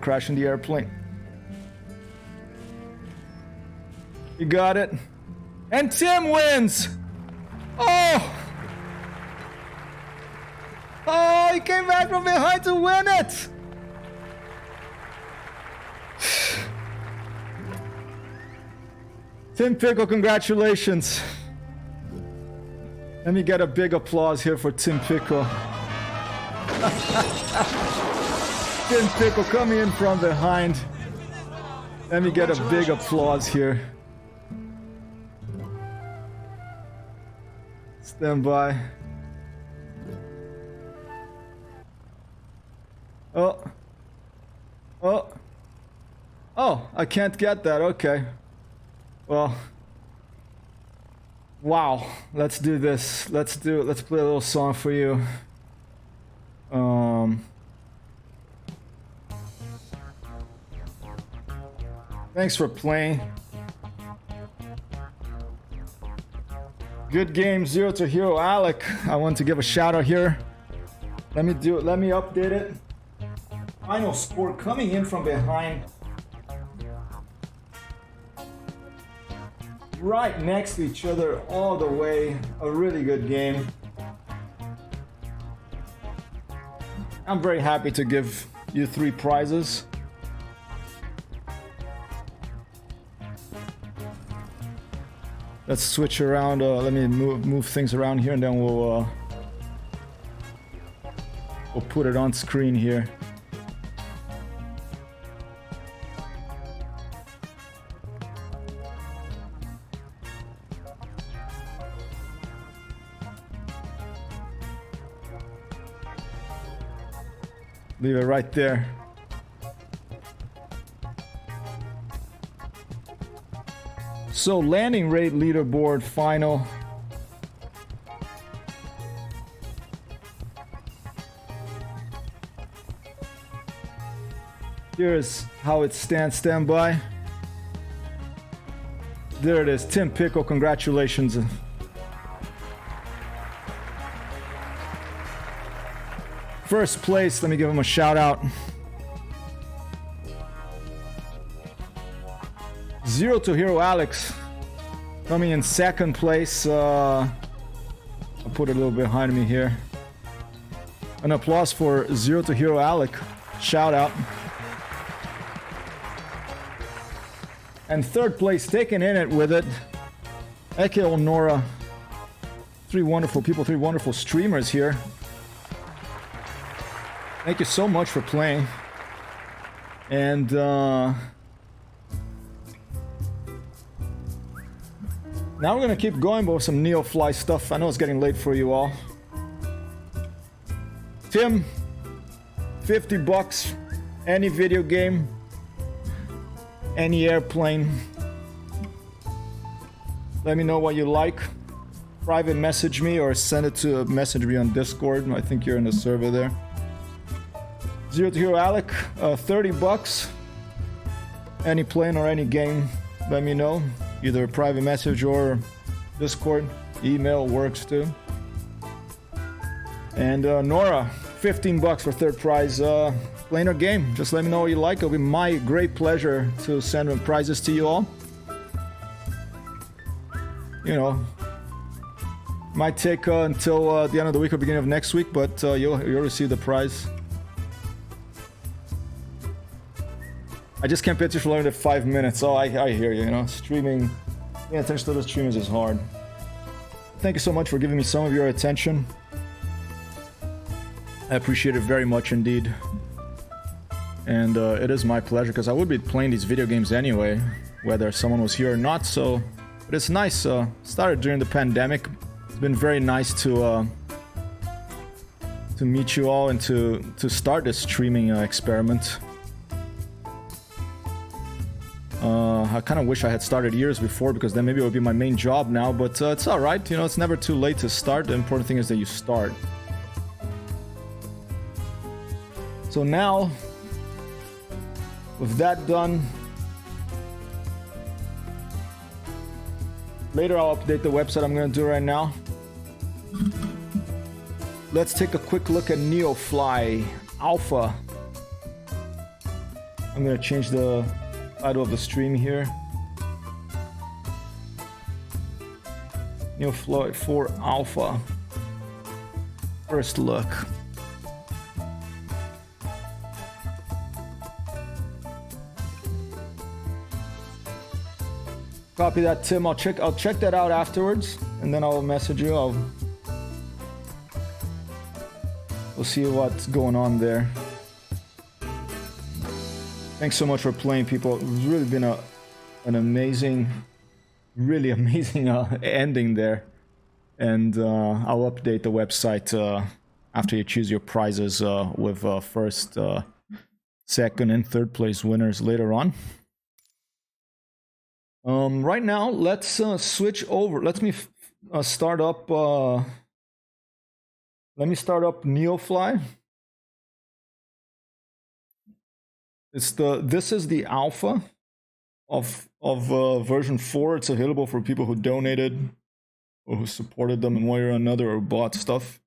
crashing the airplane? You got it. And Tim wins. Oh! Oh, he came back from behind to win it! Tim Pickle, congratulations. Let me get a big applause here for Tim Pickle. Tim Pickle coming in from behind. Let me get a big applause here. Stand by. Oh. Oh. Oh, I can't get that. Okay. Well. Wow. Let's do this. Let's play a little song for you. Thanks for playing. Good game, 0 to Hero Alec. I want to give a shout out here. Let me update it. Final score coming in from behind. Right next to each other all the way. A really good game. I'm very happy to give you 3 prizes. Let's switch around. Let me move things around here, and then we'll put it on screen here. Leave it right there. So, landing rate leaderboard final. Here's how it stands. Stand by. There it is. Tim Pickle, congratulations. First place, let me give him a shout out. 0 to Hero Alex coming in second place. I'll put it a little behind me here. An applause for 0 to Hero Alec. Shout out. And third place, taking in it with it, Eke Nora. 3 wonderful people, 3 wonderful streamers here. Thank you so much for playing. And now we're gonna keep going with some Neofly stuff. I know it's getting late for you all. Tim, $50, any video game, any airplane. Let me know what you like. private message me or send it to message me on Discord. I think you're in the server there. Zero to Hero Alec, $30. Any plane or any game, let me know. Either private message or Discord. Email works too. And Nora, $15 for third prize. Plane or game, just let me know what you like. It'll be my great pleasure to send prizes to you all. You know, might take until the end of the week or beginning of next week, but you'll receive the prize. I just can't pay attention for longer than 5 minutes. Oh, I hear you. You know, streaming, paying attention to the streamers is hard. Thank you so much for giving me some of your attention. I appreciate it very much indeed. And it is my pleasure because I would be playing these video games anyway, whether someone was here or not. So, but it's nice. Started during the pandemic. It's been very nice to meet you all and to start this streaming experiment. I kind of wish I had started years before because then maybe it would be my main job now. But it's all right. You know, it's never too late to start. The important thing is that you start. So now, with that done, later I'll update the website. I'm going to do right now. Let's take a quick look at Neofly Alpha. I'm going to change the title of the stream here. Neofly 4 Alpha. First look. Copy that, Tim. I'll check that out afterwards, and then I'll message you. We'll see what's going on there. Thanks so much for playing, people. It's really been an amazing, really amazing ending there. And I'll update the website after you choose your prizes with first, second, and third place winners later on. Right now, let's switch over. Let me start up. Let me start up Neofly. This is the alpha of version 4. It's available for people who donated or who supported them in one way or another or bought stuff.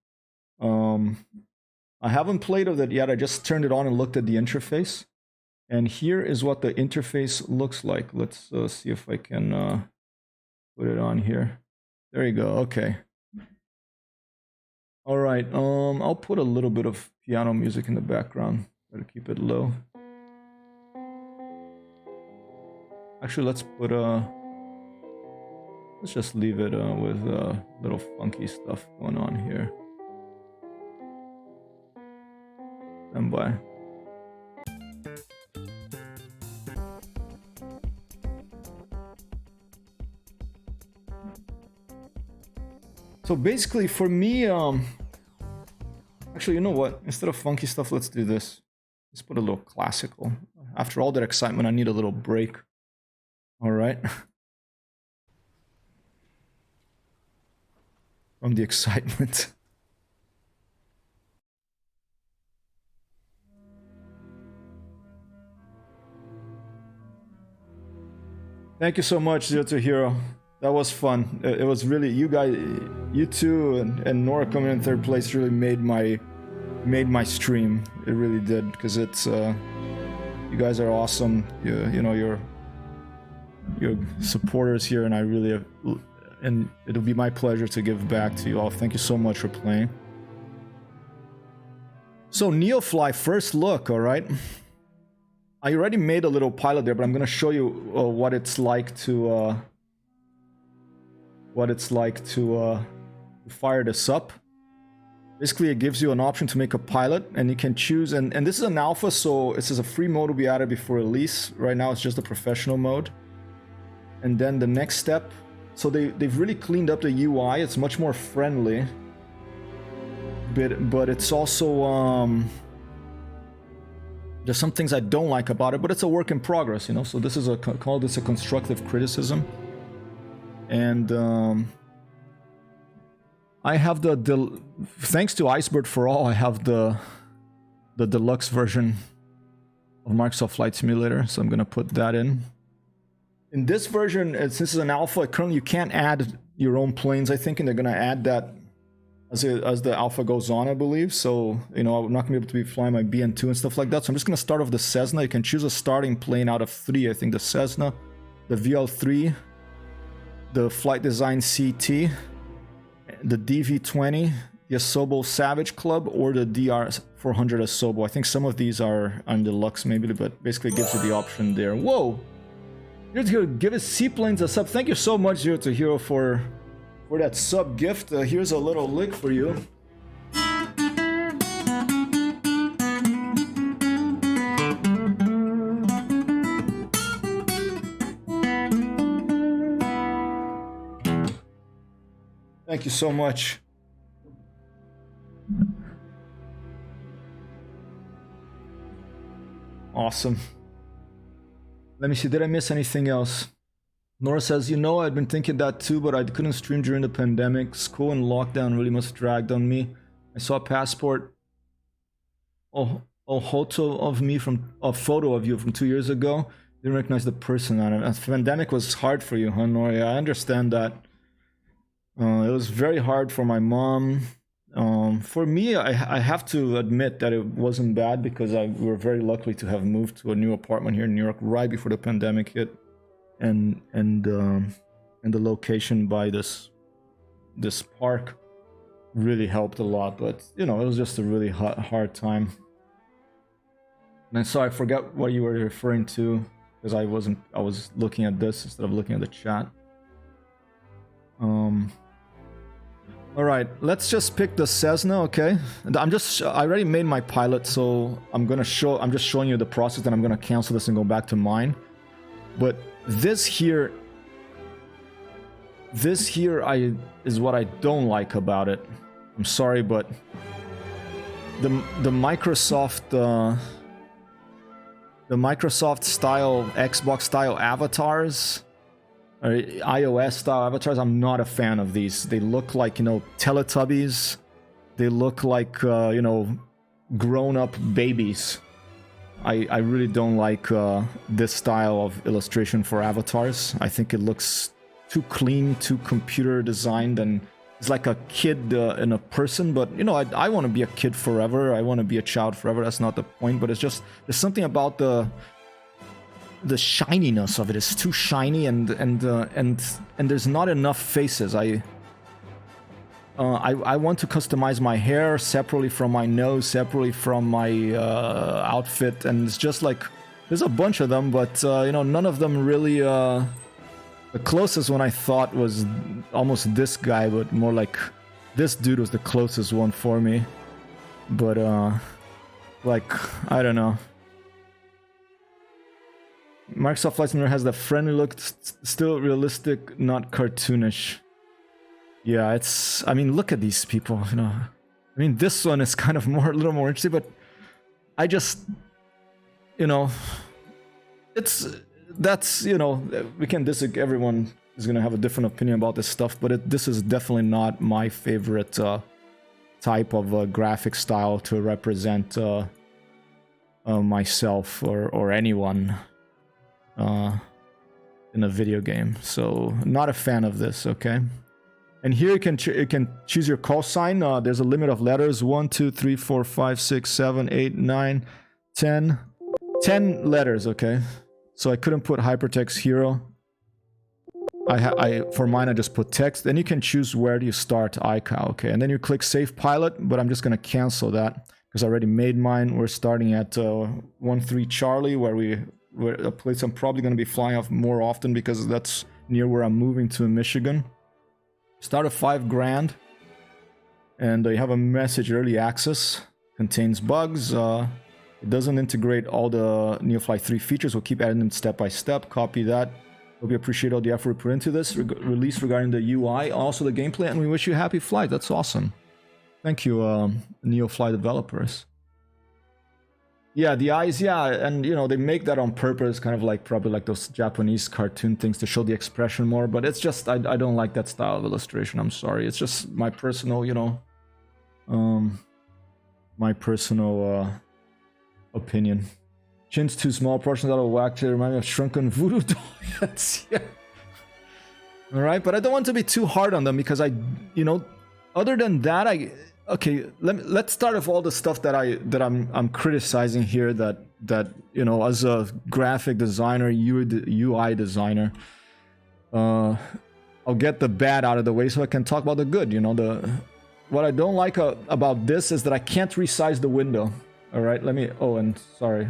I haven't played with it yet. I just turned it on and looked at the interface. And here is what the interface looks like. Let's see if I can put it on here. There you go. Okay. All right. I'll put a little bit of piano music in the background. Try to keep it low. Actually, let's just leave it with little funky stuff going on here. Stand by. So basically for me, actually, you know what? Instead of funky stuff, let's do this. Let's put a little classical. After all that excitement, I need a little break. All right. From the excitement. Thank you so much, Zero to Hero. That was fun. It was really, you guys, you two and Nora coming in third place really made my stream. It really did, because it's you guys are awesome. You know, you're supporters here, and I really and it'll be my pleasure to give back to you all. Thank you so much for playing. So Neofly, first look, all right. I already made a little pilot there, but I'm gonna show you what it's like to fire this up. Basically, it gives you an option to make a pilot, and you can choose, and this is an alpha, so this is a free mode will be added before release. Right now it's just the professional mode. And then the next step, so they've really cleaned up the UI. It's much more friendly, but it's also there's some things I don't like about it, but it's a work in progress, you know. So this is call this a constructive criticism. And I have thanks to Icebird for All, I have the deluxe version of Microsoft Flight Simulator, so I'm gonna put that in. In this version, since it's an alpha, currently you can't add your own planes, I think, and they're gonna add that as the alpha goes on, I believe. So, you know, I'm not gonna be able to be flying my BN2 and stuff like that. So I'm just gonna start off the Cessna. You can choose a starting plane out of 3. I think the Cessna, the VL3, the Flight Design CT, the DV20, the Asobo Savage Club, or the DR400 Asobo. I think some of these are on deluxe maybe, but basically it gives you the option there. Whoa! Zero to Hero, give us seaplanes a sub. Thank you so much, Zero to Hero, for that sub gift. Here's a little lick for you. Thank you so much. Awesome. Let me see, did I miss anything else? Nora says, you know, I'd been thinking that too, but I couldn't stream during the pandemic. School and lockdown really must have dragged on me. I saw a passport, a photo of me from a photo of you from 2 years ago. Didn't recognize the person on it. The pandemic was hard for you, huh, Nora? Yeah, I understand that. It was very hard for my mom. For me, I have to admit that it wasn't bad because we were very lucky to have moved to a new apartment here in New York right before the pandemic hit, and the location by this park really helped a lot. But you know, it was just a really hard time. And sorry, I forgot what you were referring to because I was looking at this instead of looking at the chat. All right, let's just pick the Cessna, okay? I already made my pilot, so I'm just showing you the process, and I'm gonna cancel this and go back to mine. But this here is what I don't like about it. I'm sorry, but the Microsoft style, Xbox style avatars, or iOS style avatars, I'm not a fan of these. They look like, you know, Teletubbies. They look like, you know, grown-up babies. I really don't like this style of illustration for avatars. I think it looks too clean, too computer designed, and it's like a kid in a person. But, you know, I want to be a kid forever. I want to be a child forever. That's not the point. But it's just, there's something about the shininess of it. Is too shiny, and there's not enough faces. I want to customize my hair separately from my nose, separately from my outfit, and it's just like there's a bunch of them, but you know, none of them really. The closest one I thought was almost this guy, but more like this dude was the closest one for me. But like, I don't know. Microsoft Flight Simulator has the friendly look, still realistic, not cartoonish. Yeah, it's, I mean, look at these people, you know. I mean, this one is kind of a little more interesting, but I just, you know, that's, you know, we can disagree, everyone is going to have a different opinion about this stuff, but this is definitely not my favorite type of graphic style to represent myself or anyone in a video game. So not a fan of this, okay? And here you can choose your call sign. There's a limit of letters: 1, 2, 3, 4, 5, 6, 7, 8, 9, 10. 10 letters, okay? So I couldn't put hypertext hero. For mine I just put text. Then you can choose where do you start iCal, okay? And then you click save pilot, but I'm just gonna cancel that because I already made mine. We're starting at 13 Charlie, where a place I'm probably gonna be flying off more often because that's near where I'm moving to in Michigan. Start at $5,000, and you have a message: early access, contains bugs. It doesn't integrate all the Neofly 3 features. We'll keep adding them step by step. Copy that. Hope you appreciate all the effort we put into this release regarding the UI, also the gameplay, and we wish you a happy flight. That's awesome. Thank you, Neofly developers. Yeah, the eyes, yeah, and you know, they make that on purpose, kind of like probably like those Japanese cartoon things to show the expression more, but it's just, I don't like that style of illustration, I'm sorry. It's just my personal, you know, my personal opinion. Chin's too small, portions out of whack to remind me of shrunken voodoo doll. Yeah. Alright, but I don't want to be too hard on them because you know, other than that, okay, let's start with all the stuff that I'm criticizing here that you know, as a graphic designer, UI designer, I'll get the bad out of the way so I can talk about the good. You know, what I don't like about this is that I can't resize the window. All right, and sorry,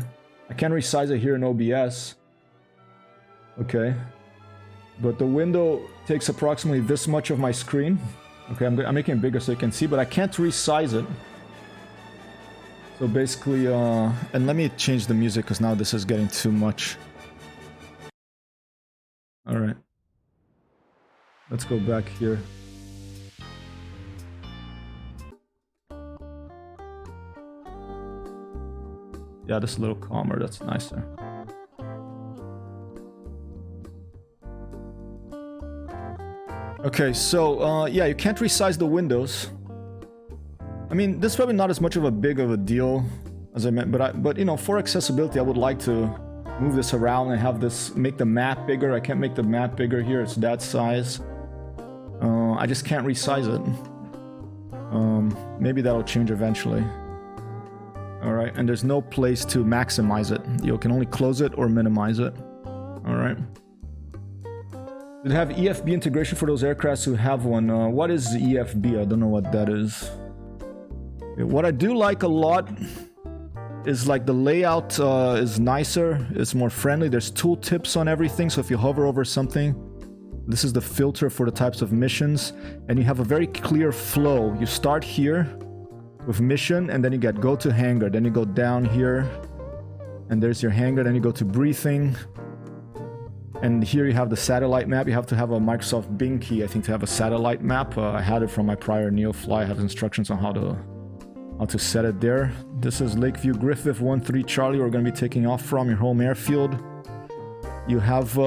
I can't resize it here in OBS. Okay, but the window takes approximately this much of my screen. Okay, I'm making it bigger so you can see, but I can't resize it. So basically, and let me change the music because now this is getting too much. All right. Let's go back here. Yeah, this is a little calmer, that's nicer. Okay, so yeah, you can't resize the windows. I mean, this is probably not as much of a big of a deal as I meant, but you know, for accessibility, I would like to move this around and have this make the map bigger. I can't make the map bigger here; it's that size. I just can't resize it. Maybe that'll change eventually. All right, and there's no place to maximize it. You can only close it or minimize it. All right. Did it have EFB integration for those aircrafts who have one? What is EFB? I don't know what that is. What I do like a lot is like the layout is nicer. It's more friendly. There's tooltips on everything. So if you hover over something, this is the filter for the types of missions. And you have a very clear flow. You start here with mission, and then you get go to hangar. Then you go down here, and there's your hangar. Then you go to briefing. And here you have the satellite map. You have to have a Microsoft Bing key, I think, to have a satellite map. I had it from my prior Neofly. I have instructions on how to set it there. This is Lakeview Griffith 13 Charlie. We're going to be taking off from your home airfield. You have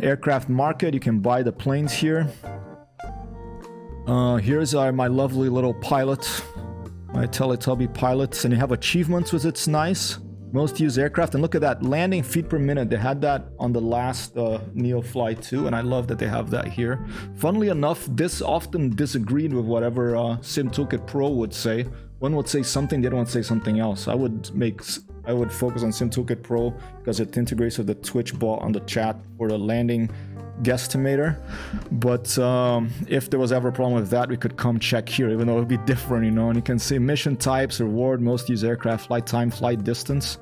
aircraft market. You can buy the planes here. Here's my lovely little pilot, my Teletubby pilots. And you have achievements, which it's nice. Most used aircraft, and look at that, landing feet per minute. They had that on the last Neofly 2, and I love that they have that here. Funnily enough, this often disagreed with whatever Sim Toolkit Pro would say. One would say something, the other one would say something else. I would focus on Sim Toolkit Pro because it integrates with the Twitch bot on the chat for the landing guesstimator. But if there was ever a problem with that, we could come check here, even though it would be different, you know. And you can see mission types, reward, most used aircraft, flight time, flight distance.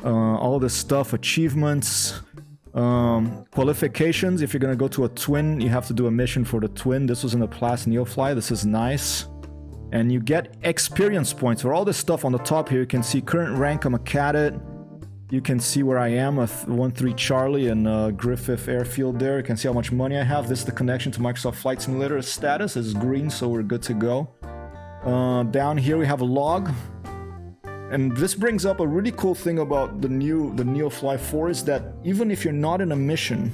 All this stuff, achievements, qualifications. If you're gonna go to a twin, you have to do a mission for the twin. This was in the Plus Neofly. This is nice. And you get experience points for all this stuff on the top here. You can see current rank, I'm a cadet. You can see where I am with 13 Charlie and Griffith Airfield there. You can see how much money I have. This is the connection to Microsoft Flight Simulator. Status is green, so we're good to go. Down here we have a log. And this brings up a really cool thing about the Neofly 4 is that even if you're not in a mission,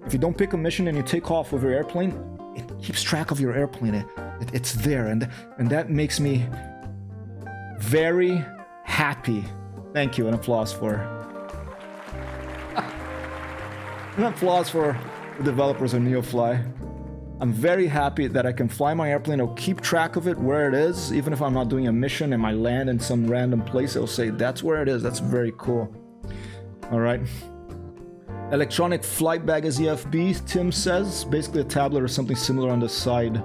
if you don't pick a mission and you take off with your airplane, it keeps track of your airplane. It's there, and that makes me very happy. Thank you. An applause for the developers of Neofly. I'm very happy that I can fly my airplane. It'll keep track of it where it is, even if I'm not doing a mission and I land in some random place. It'll say that's where it is. That's very cool. All right. Electronic flight bag is EFB, Tim says. Basically a tablet or something similar on the side.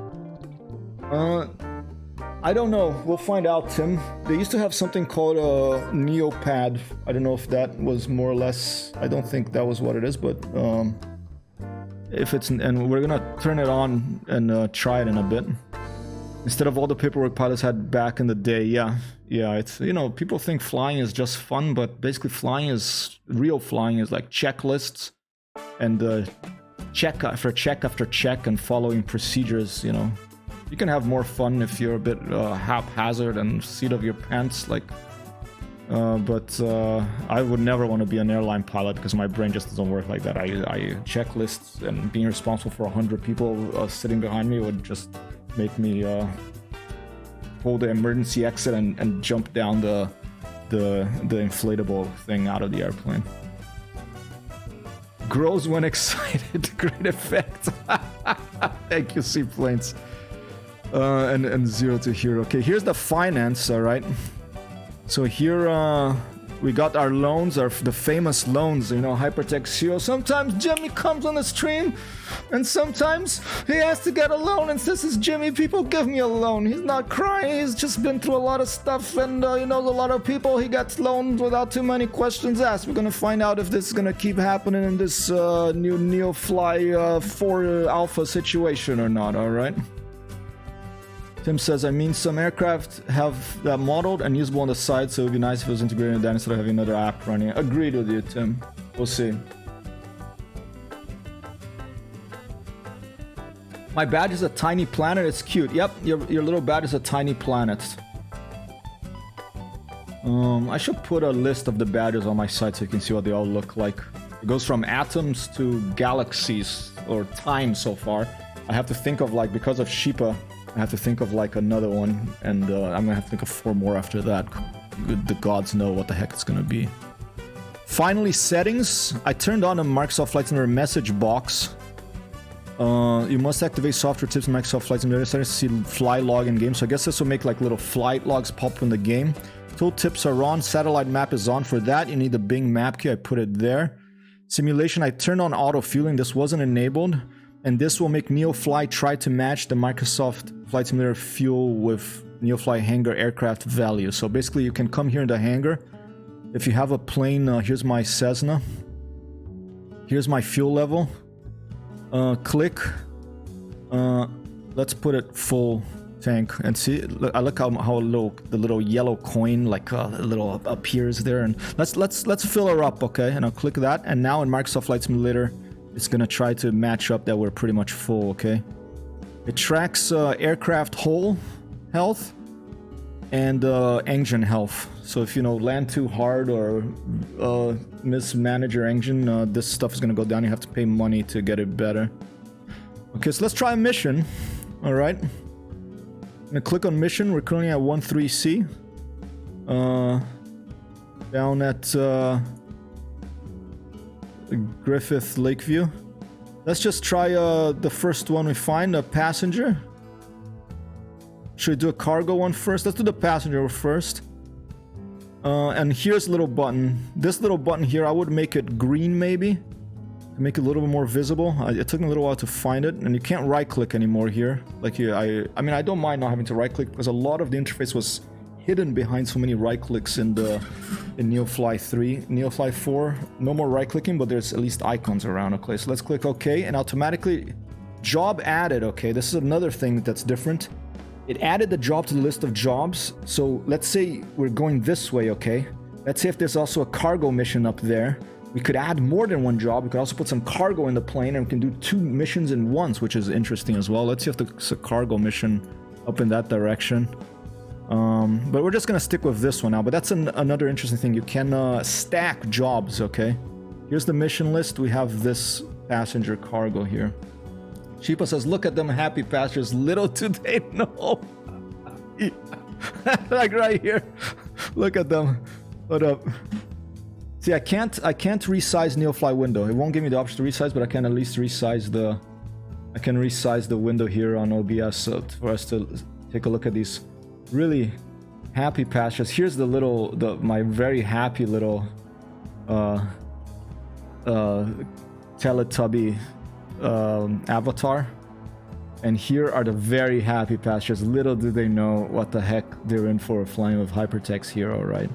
I don't know. We'll find out, Tim. They used to have something called a Neopad. I don't know if that was more or less... I don't think that was what it is, but... if it's... And we're gonna turn it on and try it in a bit. Instead of all the paperwork pilots had back in the day. Yeah, it's... You know, people think flying is just fun, but basically flying is... Real flying is like checklists and check after check after check and following procedures, you know. You can have more fun if you're a bit haphazard and seat of your pants, like But I would never want to be an airline pilot because my brain just doesn't work like that. I checklists and being responsible for 100 people sitting behind me would just make me pull the emergency exit and jump down the inflatable thing out of the airplane. Grows when excited. Great effect. Thank you, Seaplanes. And 0 to hero. Okay, here's the finance, alright? So here we got our loans, the famous loans, you know, Hypertext Hero. Sometimes Jimmy comes on the stream and sometimes he has to get a loan and says, "This is Jimmy, people give me a loan." He's not crying, he's just been through a lot of stuff and he knows a lot of people. He gets loans without too many questions asked. We're gonna find out if this is gonna keep happening in this new Neofly 4 alpha situation or not, alright? Tim says, I mean, some aircraft have that modeled and usable on the side, so it would be nice if it was integrated in that instead of having another app running. Agreed with you, Tim. We'll see. My badge is a tiny planet. It's cute. Yep, your little badge is a tiny planet. I should put a list of the badges on my site so you can see what they all look like. It goes from atoms to galaxies, or time so far. I have to think of, like, because of Sheepa, I have to think of like another one, and I'm gonna have to think of 4 more after that. The gods know what the heck it's gonna be. Finally, settings. I turned on a Microsoft Flight Simulator message box. You must activate software tips in Microsoft Flight Simulator settings to see fly log in game. So I guess this will make like little flight logs pop in the game. Tool tips are on. Satellite map is on. For that, you need the Bing map key. I put it there. Simulation. I turned on auto fueling. This wasn't enabled. And this will make Neofly try to match the Microsoft Flight Simulator fuel with Neofly hangar aircraft value. So basically you can come here in the hangar. If you have a plane, here's my Cessna. Here's my fuel level. Click. Let's put it full tank and see. I look how the little yellow coin like a little appears there, and let's fill her up, okay? And I'll click that, and now in Microsoft Flight Simulator it's gonna try to match up that we're pretty much full, okay? It tracks aircraft hull health and engine health. So if you land too hard or mismanage your engine, this stuff is gonna go down. You have to pay money to get it better. Okay, so let's try a mission. All right. I'm gonna click on mission. We're currently at 13C. Down at Griffith Lakeview. Let's just try the first one we find, a passenger. Should we do a cargo one first? Let's do the passenger first. And here's a little button. This little button here, I would make it green maybe. To make it a little bit more visible. It took me a little while to find it, and you can't right click anymore here. Like here, I mean, I don't mind not having to right click because a lot of the interface was hidden behind so many right clicks in Neofly 3. Neofly 4, no more right clicking, but there's at least icons around. Okay, so let's click OK, and automatically job added. Okay, this is another thing that's different. It added the job to the list of jobs. So let's say we're going this way, okay? Let's say if there's also a cargo mission up there, we could add more than one job. We could also put some cargo in the plane, and we can do 2 missions in once, which is interesting as well. Let's see if there's a cargo mission up in that direction. But we're just gonna stick with this one now. But that's another interesting thing. You can stack jobs, okay? Here's the mission list. We have this passenger cargo here. Sheepa says, look at them happy passengers, little do they know. Like right here. Look at them. Hold up. See, I can't resize Neofly window. It won't give me the option to resize, but I can at least resize the window here on OBS for us to take a look at these really happy passengers. Here's my very happy little Teletubby avatar, and here are the very happy passengers. Little do they know what the heck they're in for flying with Hypertext Hero, right?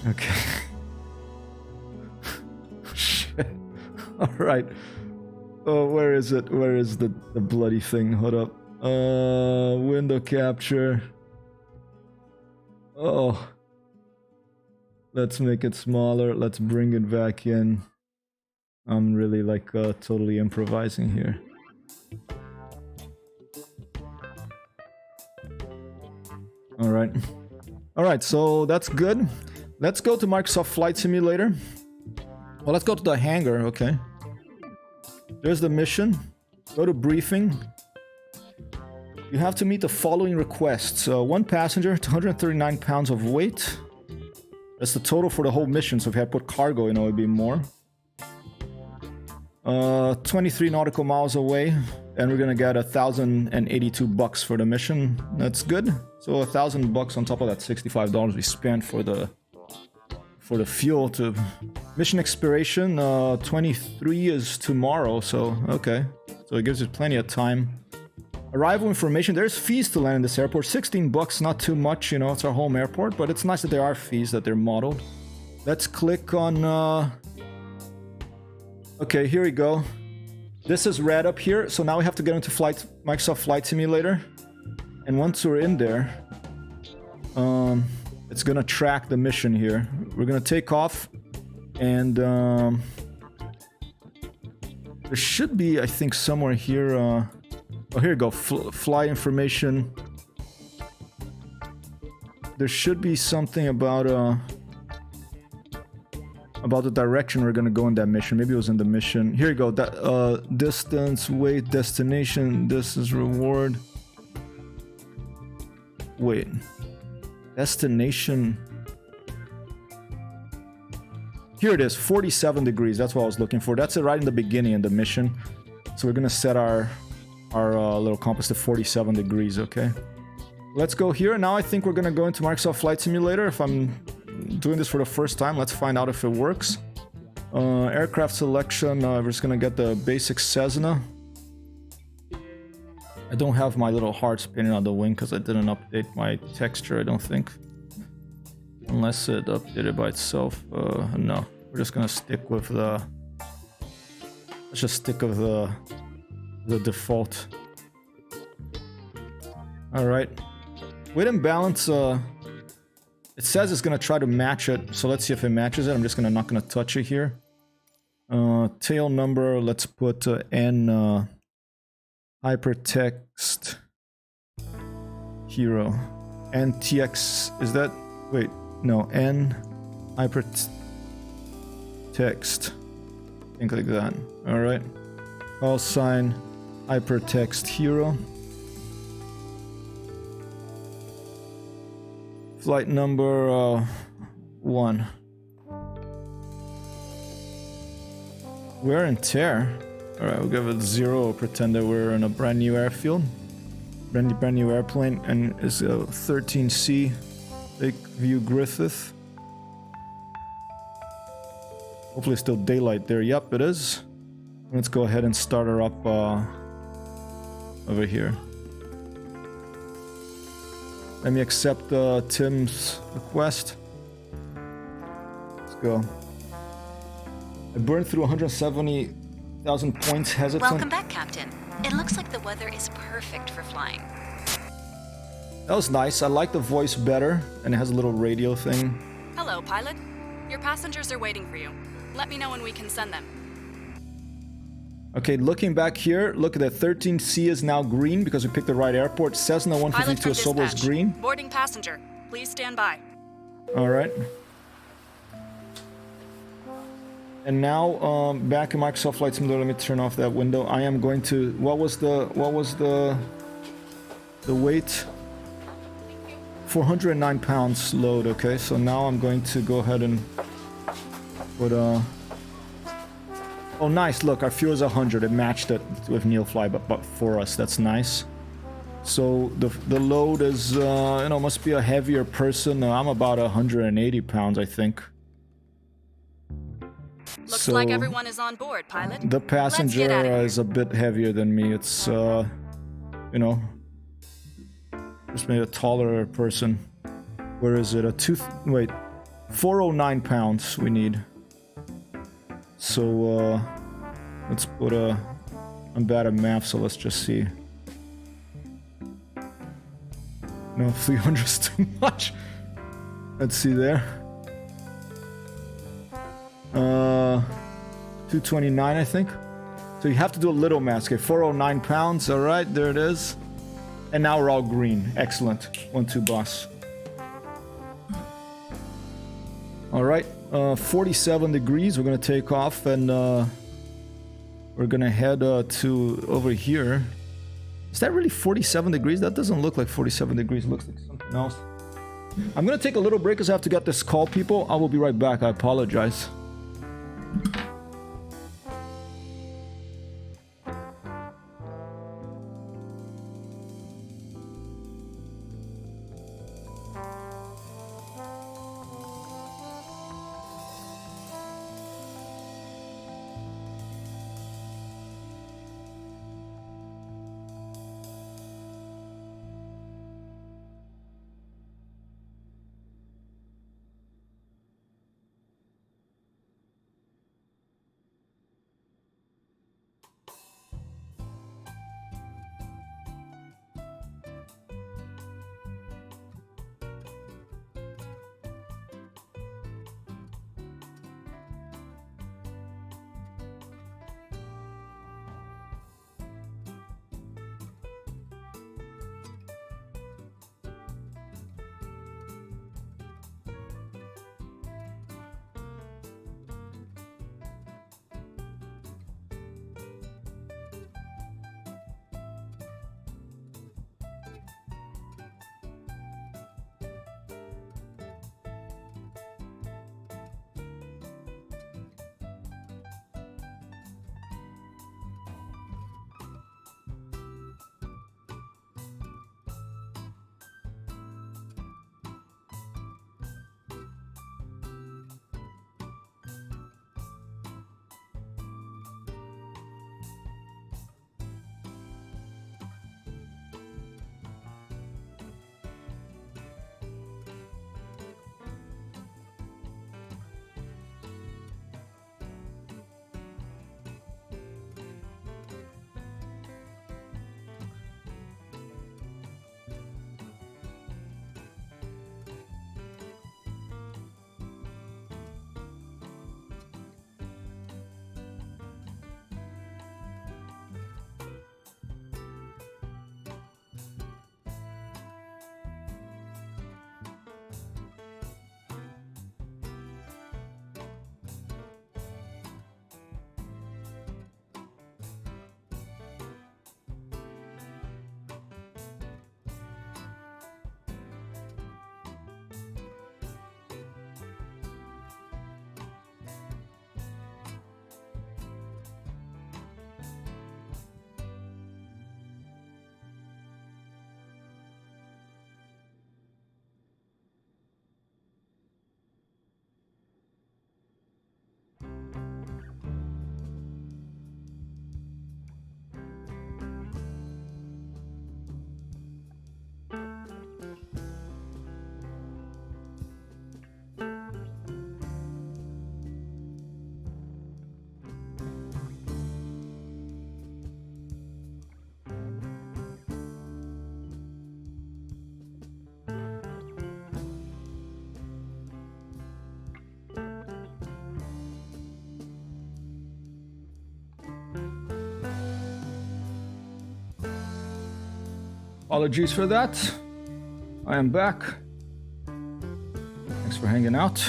Okay. Shit. All right. Oh, where is it? Where is the bloody thing? Hold up. Window capture. Oh. Let's make it smaller. Let's bring it back in. I'm really like totally improvising here. All right, so that's good. Let's go to Microsoft Flight Simulator. Well, let's go to the hangar, okay. There's the mission. Go to briefing. You have to meet the following requests. 1 passenger, 239 pounds of weight. That's the total for the whole mission, so if you had put cargo, you know, it'd be more. 23 nautical miles away, and we're gonna get $1,082 for the mission. That's good. So $1,000 on top of that $65 we spent for the fuel to mission expiration. 23 is tomorrow, so okay. So it gives us plenty of time. Arrival information. There's fees to land in this airport. $16, not too much, you know, it's our home airport, but it's nice that there are fees, that they're modeled. Let's click on... Okay, here we go. This is red up here, so now we have to get into Microsoft Flight Simulator. And once we're in there, it's gonna track the mission here. We're gonna take off, and there should be, I think, somewhere here. Oh, here you go. Fly information. There should be something about the direction we're gonna go in that mission. Maybe it was in the mission. Here you go. That distance, weight, destination. This is reward. Wait. Destination. Here it is, 47 degrees. That's what I was looking for. That's it right in the beginning in the mission. So we're gonna set our little compass to 47 degrees, okay? Let's go here. Now I think we're gonna go into Microsoft Flight Simulator. If I'm doing this for the first time, let's find out if it works. Aircraft selection, we're just gonna get the basic Cessna. I don't have my little hearts painted on the wing because I didn't update my texture, I don't think. Unless it updated by itself. No. We're just gonna stick with the... Let's just stick with the default. Alright. Weight and balance, it says it's gonna try to match it, so let's see if it matches it. I'm just not gonna touch it here. Tail number, let's put N... hypertext hero. NTX, is that... Wait, no, N hypertext. Think like that. Alright. Call sign hypertext hero. Flight number 1. Wear and tear. Alright, we'll give it 0, pretend that we're in a brand new airfield. Brand new airplane, and it's a 13C Lakeview Griffith. Hopefully it's still daylight there. Yep, it is. Let's go ahead and start her up over here. Let me accept Tim's request. Let's go. I burned through 170,000 points hesitant. Welcome back, Captain. It looks like the weather is perfect for flying. That was nice. I like the voice better, and it has a little radio thing. Hello, pilot. Your passengers are waiting for you. Let me know when we can send them. Okay, looking back here, look at that. 13C is now green because we picked the right airport. Cessna 152 Asobo is green. Boarding passenger. Please stand by. All right. And now, back in Microsoft Flight Simulator, let me turn off that window. I am going to... What was the weight? 409 pounds load, okay. So now I'm going to go ahead and put Oh, nice. Look, our fuel is 100. It matched it with Neofly, but for us, that's nice. So the load is, you know, must be a heavier person. I'm about 180 pounds, I think. Looks like everyone is on board, pilot. The passenger is a bit heavier than me. It's, you know, just maybe a taller person. Where is it? 409 pounds we need. So, let's put I'm bad at math, so let's just see. No, 300 is too much. Let's see there. 229, I think. So you have to do a little math. Okay, 409 pounds. All right, there it is. And now we're all green. Excellent. 1-2 boss. All right, 47 degrees. We're gonna take off and we're gonna head to over here. Is that really 47 degrees? That doesn't look like 47 degrees. It looks like something else. I'm gonna take a little break because I have to get this call, people. I will be right back. I apologize. Apologies for that. I am back. Thanks for hanging out.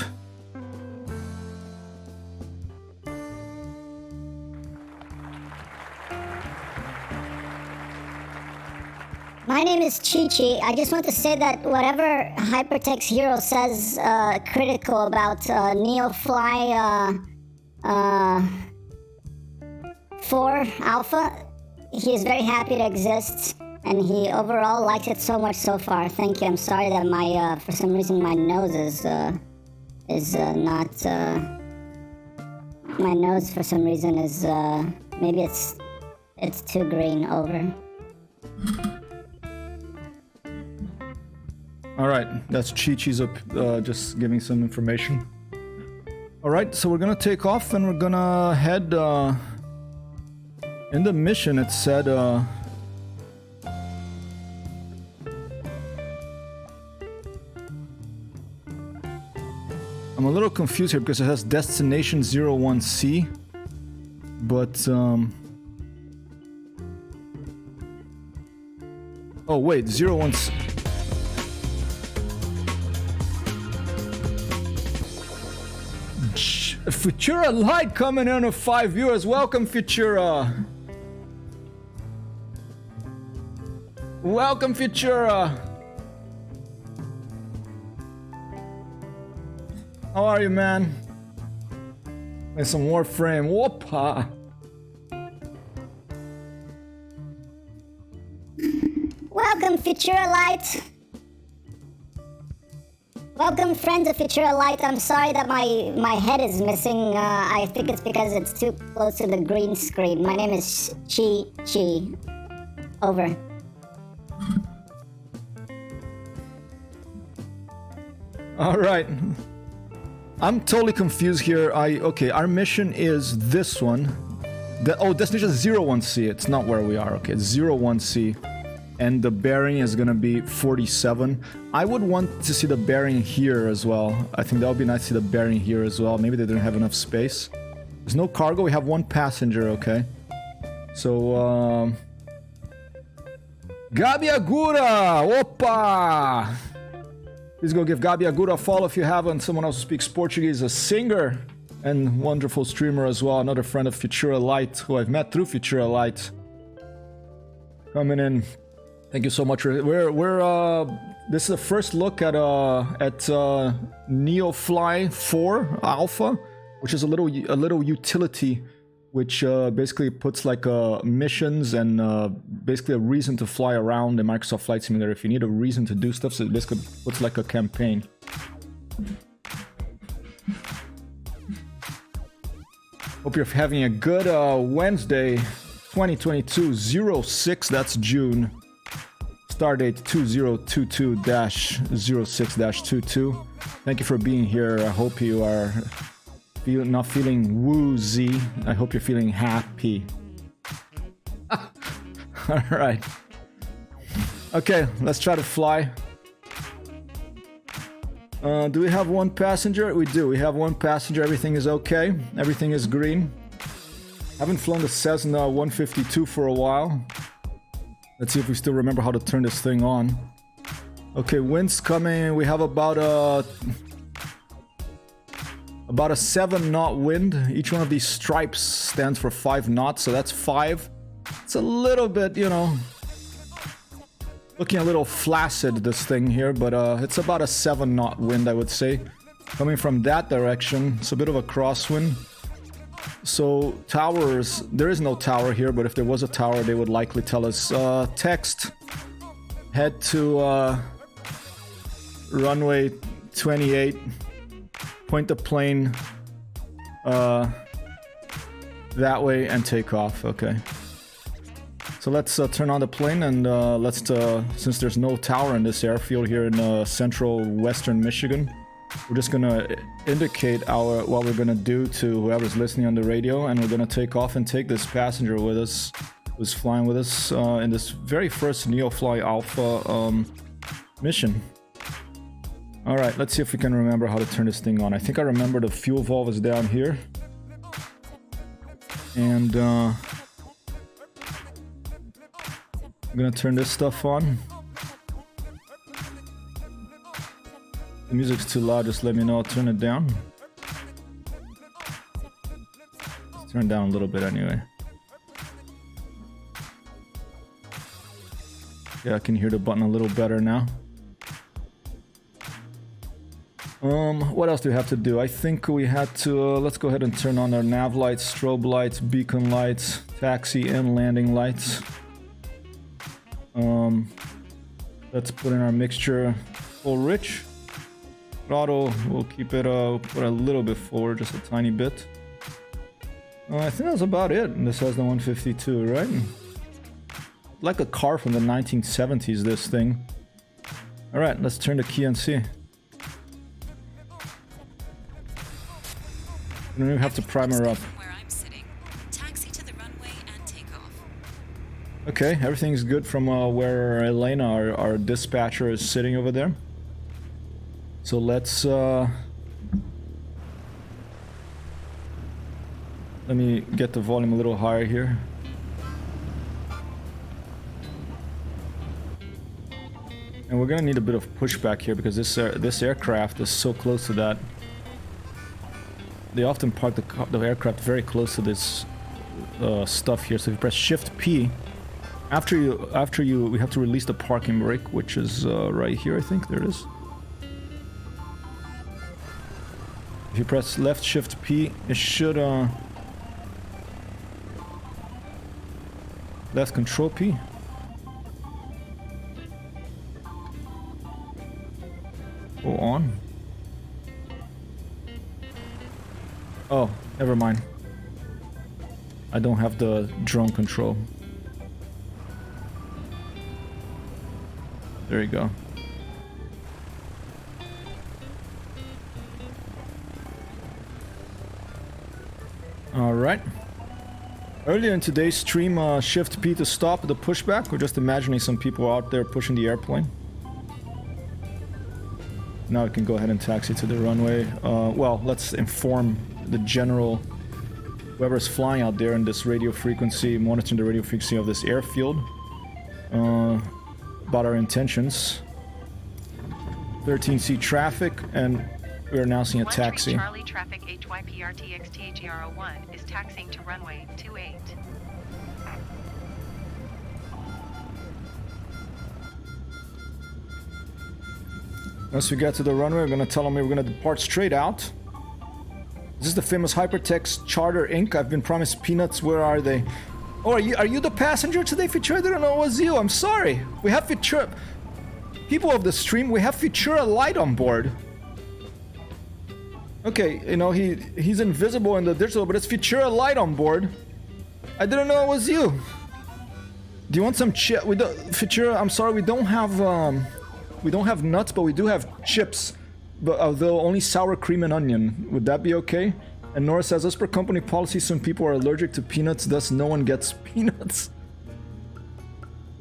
My name is Chi-Chi. I just want to say that whatever Hypertext Hero says critical about Neofly 4 Alpha, he is very happy to exist, and he overall likes it so much so far. Thank you. I'm sorry that my for some reason my nose is not my nose for some reason is maybe it's too green. Over. All right, that's Chi-Chi's up, just giving some information. All right, so we're gonna take off and we're gonna head. In the mission, it said. I'm a little confused here because it has destination 01C, but oh wait, 01C. Futura Light coming in with 5 viewers. Welcome, Futura. Welcome, Futura. How are you, man? And some Warframe. Whoopa. Welcome, Futura Light. Welcome, friends of Futura Light. I'm sorry that my head is missing. I think it's because it's too close to the green screen. My name is Chi. Over. All right. I'm totally confused here. Okay, our mission is this one. Destination 01C. It's not where we are. Okay, it's 01C. And the bearing is gonna be 47. I would want to see the bearing here as well. I think that would be nice to see the bearing here as well. Maybe they didn't have enough space. There's no cargo. We have 1 passenger, okay. So, Gabi Agura! Opa! Please go give Gabi Agura a follow if you haven't. Someone else who speaks Portuguese, a singer and wonderful streamer as well. Another friend of Futura Light, who I've met through Futura Light. Coming in. Thank you so much. This is the first look at Neofly 4 Alpha, which is a little utility, which basically puts like missions and basically a reason to fly around in Microsoft Flight Simulator. If you need a reason to do stuff, so it basically puts like a campaign. Hope you're having a good Wednesday, 2022 06. That's June. Stardate 2022-06-22. Thank you for being here. I hope you are not feeling woozy. I hope you're feeling happy. All right. Okay, let's try to fly. Do we have 1 passenger? We do. We have 1 passenger. Everything is okay. Everything is green. Haven't flown the Cessna 152 for a while. Let's see if we still remember how to turn this thing on. Okay, wind's coming. We have about a 7 knot wind. Each one of these stripes stands for 5 knots, so that's 5. It's a little bit, you know, looking a little flaccid, this thing here, but it's about a 7 knot wind, I would say. Coming from that direction, it's a bit of a crosswind. So towers, there is no tower here, but if there was a tower, they would likely tell us. Text, head to runway 28, point the plane that way and take off. Okay. So let's turn on the plane and since there's no tower in this airfield here in central western Michigan, we're just gonna indicate what we're gonna do to whoever's listening on the radio, and we're gonna take off and take this passenger with us, who's flying with us in this very first Neofly Alpha mission. All right, let's see if we can remember how to turn this thing on. I think I remember the fuel valve is down here, and I'm gonna turn this stuff on. The music's too loud, just let me know, I'll turn it down. Let's turn it down a little bit anyway. Yeah, I can hear the button a little better now. What else do we have to do? I think we had to, let's go ahead and turn on our nav lights, strobe lights, beacon lights, taxi and landing lights. Let's put in our mixture full rich. Throttle, we'll keep it put a little bit forward, just a tiny bit. I think that's about it. And this has the 152, right? Like a car from the 1970s, this thing. All right, let's turn the key and see. We don't even have to prime her up. Okay, everything's good from where Elena, our dispatcher, is sitting over there. So let's let me get the volume a little higher here. And we're gonna need a bit of pushback here because this aircraft is so close to that. they often park the aircraft very close to this stuff here. So if you press Shift P, after you, we have to release the parking brake, which is right here, I think. There it is. If you press left Shift P, it should left Control P. Go on. Oh, never mind. I don't have the drone control. There you go. All right. Earlier in today's stream, Shift P to stop the pushback. We're just imagining some people out there pushing the airplane. Now we can go ahead and taxi to the runway. Well, let's inform the general, whoever's flying out there in this radio frequency, monitoring the radio frequency of this airfield, about our intentions. 13C traffic, and we're announcing a taxi. Charlie traffic HYPRTXTGR01 is taxiing to runway 28. Once we get to the runway, we're gonna tell them we're gonna depart straight out. This is the famous Hypertext Charter Inc. I've been promised peanuts. Where are they? Oh, are you the passenger today, Futura? I didn't know it was you. I'm sorry. We have Futura. People of the stream, we have Futura Light on board. Okay, you know, he's invisible in the digital, but it's Futura Light on board. I didn't know it was you. Do you want some chip? We don't, Futura, I'm sorry, we don't have nuts, but we do have chips. But although only sour cream and onion. Would that be okay? And Nora says, as per company policy, some people are allergic to peanuts, thus no one gets peanuts.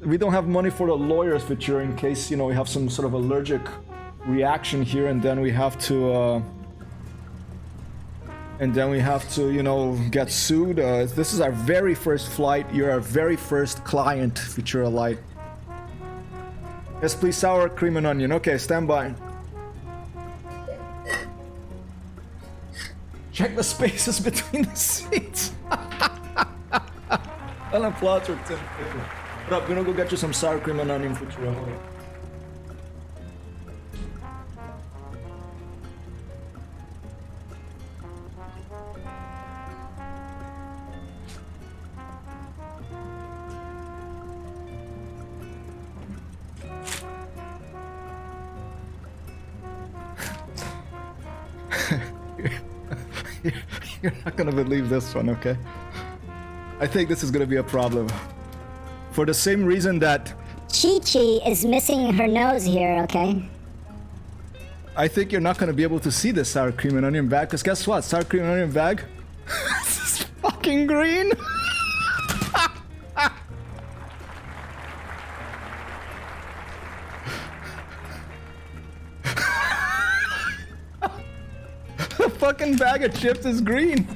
We don't have money for the lawyers, Futura, in case, you know, we have some sort of allergic reaction here, and then we have to, you know, get sued. This is our very first flight. You're our very first client, Futura Light. Yes, please, sour cream and onion. Okay, stand by. Check the spaces between the seats. An applause for Tim. What up? Gonna go get you some sour cream and onion, Futura. You're not gonna believe this one, okay? I think this is gonna be a problem. For the same reason that Chi-Chi is missing her nose here, okay? I think you're not gonna be able to see this sour cream and onion bag, because guess what? Sour cream and onion bag? This is fucking green! The fucking bag of chips is green!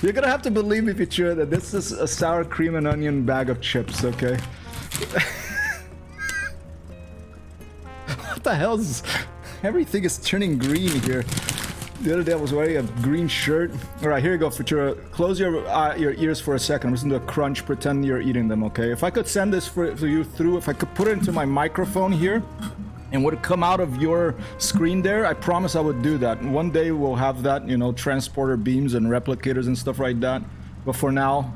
You're gonna have to believe me, Futura, that this is a sour cream and onion bag of chips, okay? What the hell is... Everything is turning green here. The other day I was wearing a green shirt. Alright, here you go, Futura. Close your ears for a second. I'm just gonna do a crunch, pretend you're eating them, okay? If I could send this for you through, if I could put it into my microphone here, and would it come out of your screen there, I promise I would do that. One day we'll have that, you know, transporter beams and replicators and stuff like that. But for now...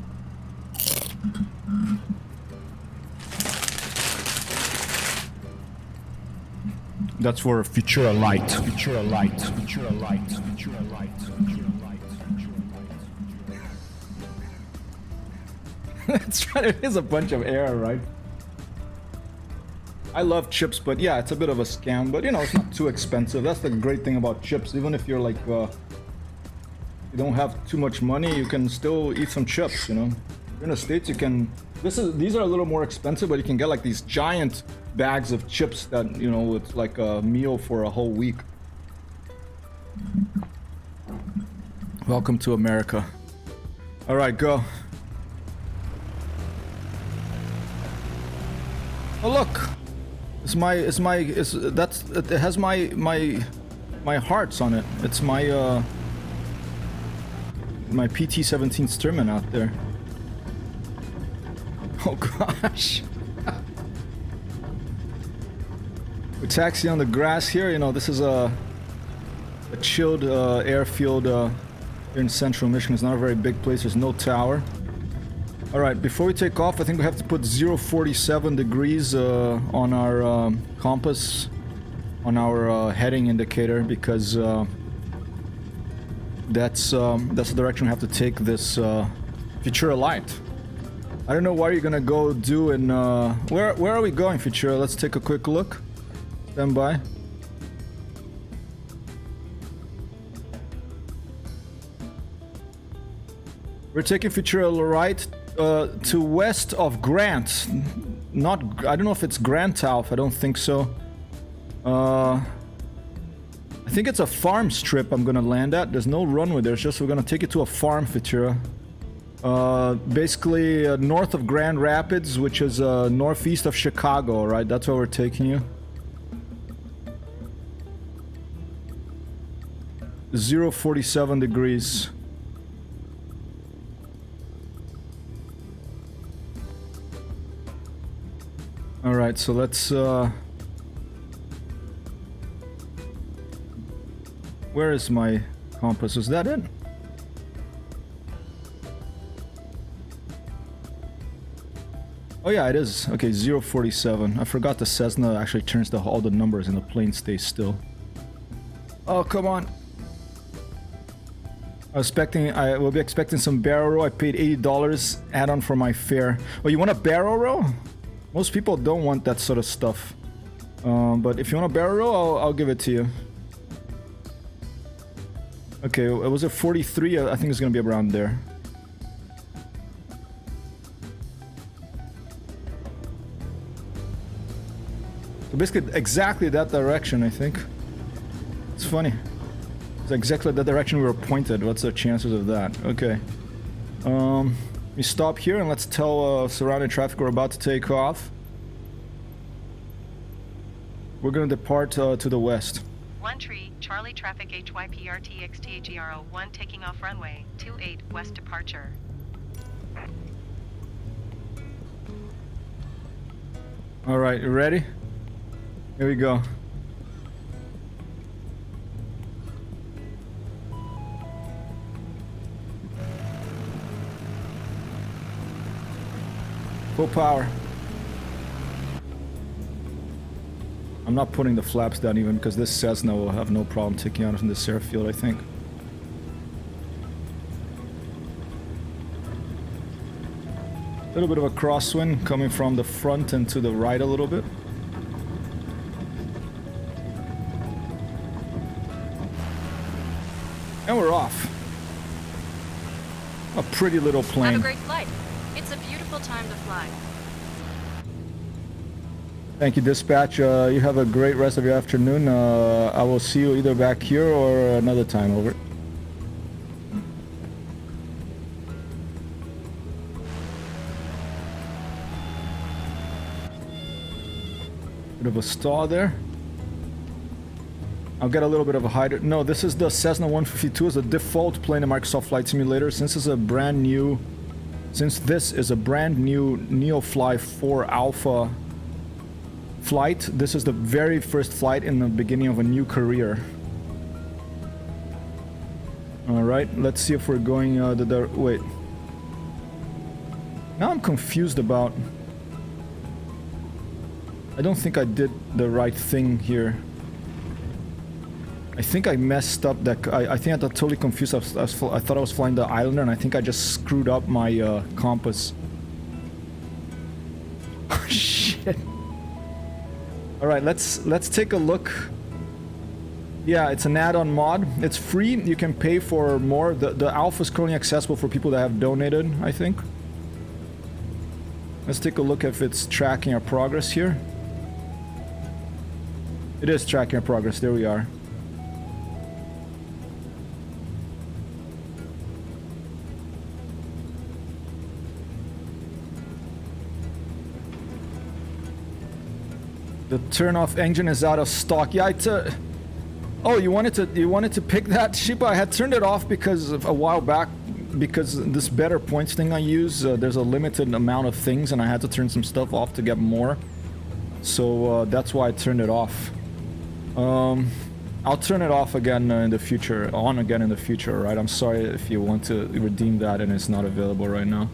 That's for Futura Light. Futura Light. Futura Light. Futura Light. Futura Light. That's right, it is a bunch of air, right? I love chips, but yeah, it's a bit of a scam, but you know, it's not too expensive. That's the great thing about chips. Even if you're like, you don't have too much money, you can still eat some chips, you know? In the States, you can, these are a little more expensive, but you can get like these giant bags of chips that, you know, it's like a meal for a whole week. Welcome to America. All right, go. Oh, look. It has my my hearts on it. It's my my PT-17 Sturman out there. Oh gosh. We're taxiing on the grass here. You know, this is a chilled airfield here in central Michigan. It's not a very big place. There's no tower. All right, before we take off, I think we have to put 047 degrees on our compass, on our heading indicator, because that's the direction we have to take this Futura light. I don't know what you're gonna go do in where are we going, Futura? Let's take a quick look. Stand by. We're taking Futura right to west of Grant. Not, I don't know if it's Grant Alpha. I don't think so. I think it's a farm strip I'm gonna land at. There's no runway there. It's just we're gonna take it to a farm, Futura. Basically north of Grand Rapids, which is northeast of Chicago, right? That's where we're taking you. 047 degrees. All right, so let's where is my compass? Is that it? Oh yeah, it is. Okay, 047. I forgot the Cessna actually turns all the numbers and the plane stays still. Oh, come on. I will be expecting some barrel roll. I paid $80 add-on for my fare. Oh, you want a barrel roll? Most people don't want that sort of stuff. But if you want a barrel roll, I'll give it to you. Okay, it was a 43. I think it's gonna be around there. So basically, exactly that direction, I think. It's funny. It's exactly the direction we were pointed. What's the chances of that? Okay. We stop here and let's tell surrounding traffic we're about to take off. We're gonna depart to the west. 1 tree, Charlie traffic HYPRT XTAGRO 1 taking off runway 28 west departure. All right, you ready? Here we go. Full power. I'm not putting the flaps down even because this Cessna will have no problem taking out from this airfield, I think. A little bit of a crosswind coming from the front and to the right a little bit. And we're off. A pretty little plane. Have a great flight. It's a beautiful time to fly. Thank you, dispatch. You have a great rest of your afternoon. I will see you either back here or another time. Over. Bit of a stall there. I'll get a little bit of a hider. No, this is the Cessna 152. It's a default plane in Microsoft Flight Simulator. Since this is a brand new Neofly 4 Alpha flight, this is the very first flight in the beginning of a new career. Alright, let's see if we're going wait. Now I'm confused about... I don't think I did the right thing here. I think I messed up that... I think I got totally confused. I thought I was flying the Islander and I think I just screwed up my compass. Oh, shit. Alright, let's take a look. Yeah, it's an add-on mod. It's free. You can pay for more. The Alpha is currently accessible for people that have donated, I think. Let's take a look if it's tracking our progress here. It is tracking our progress. There we are. The turn-off engine is out of stock. Yeah, Oh, you wanted to pick that, Shiba? I had turned it off because of a while back, because this better points thing I use, there's a limited amount of things and I had to turn some stuff off to get more. So that's why I turned it off. I'll turn it off again in the future, on again in the future, right? I'm sorry if you want to redeem that and it's not available right now.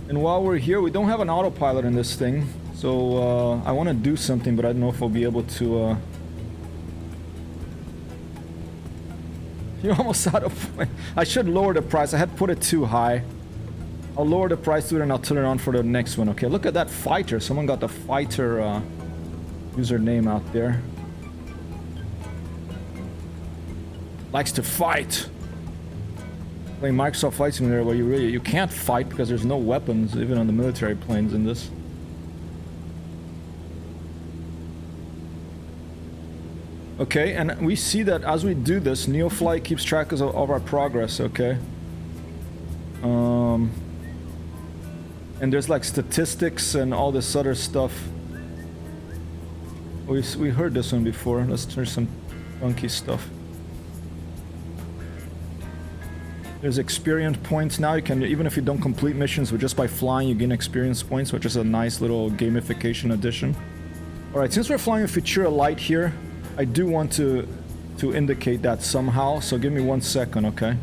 And while we're here, we don't have an autopilot in this thing. So I want to do something, but I don't know if I'll be able to... You're almost out of point. I should lower the price. I had put it too high. I'll lower the price to it and I'll turn it on for the next one. Okay, look at that fighter. Someone got the fighter username out there. Likes to fight. Playing Microsoft Flight Simulator where you can't fight because there's no weapons even on the military planes in this. Okay, and we see that as we do this, Neofly keeps track of our progress, okay? And there's like statistics and all this other stuff. We heard this one before. Let's turn some funky stuff. There's experience points now. You can, even if you don't complete missions, but just by flying you gain experience points, which is a nice little gamification addition. Alright, since we're flying a Futura Light here, I do want to indicate that somehow, so give me 1 second, okay?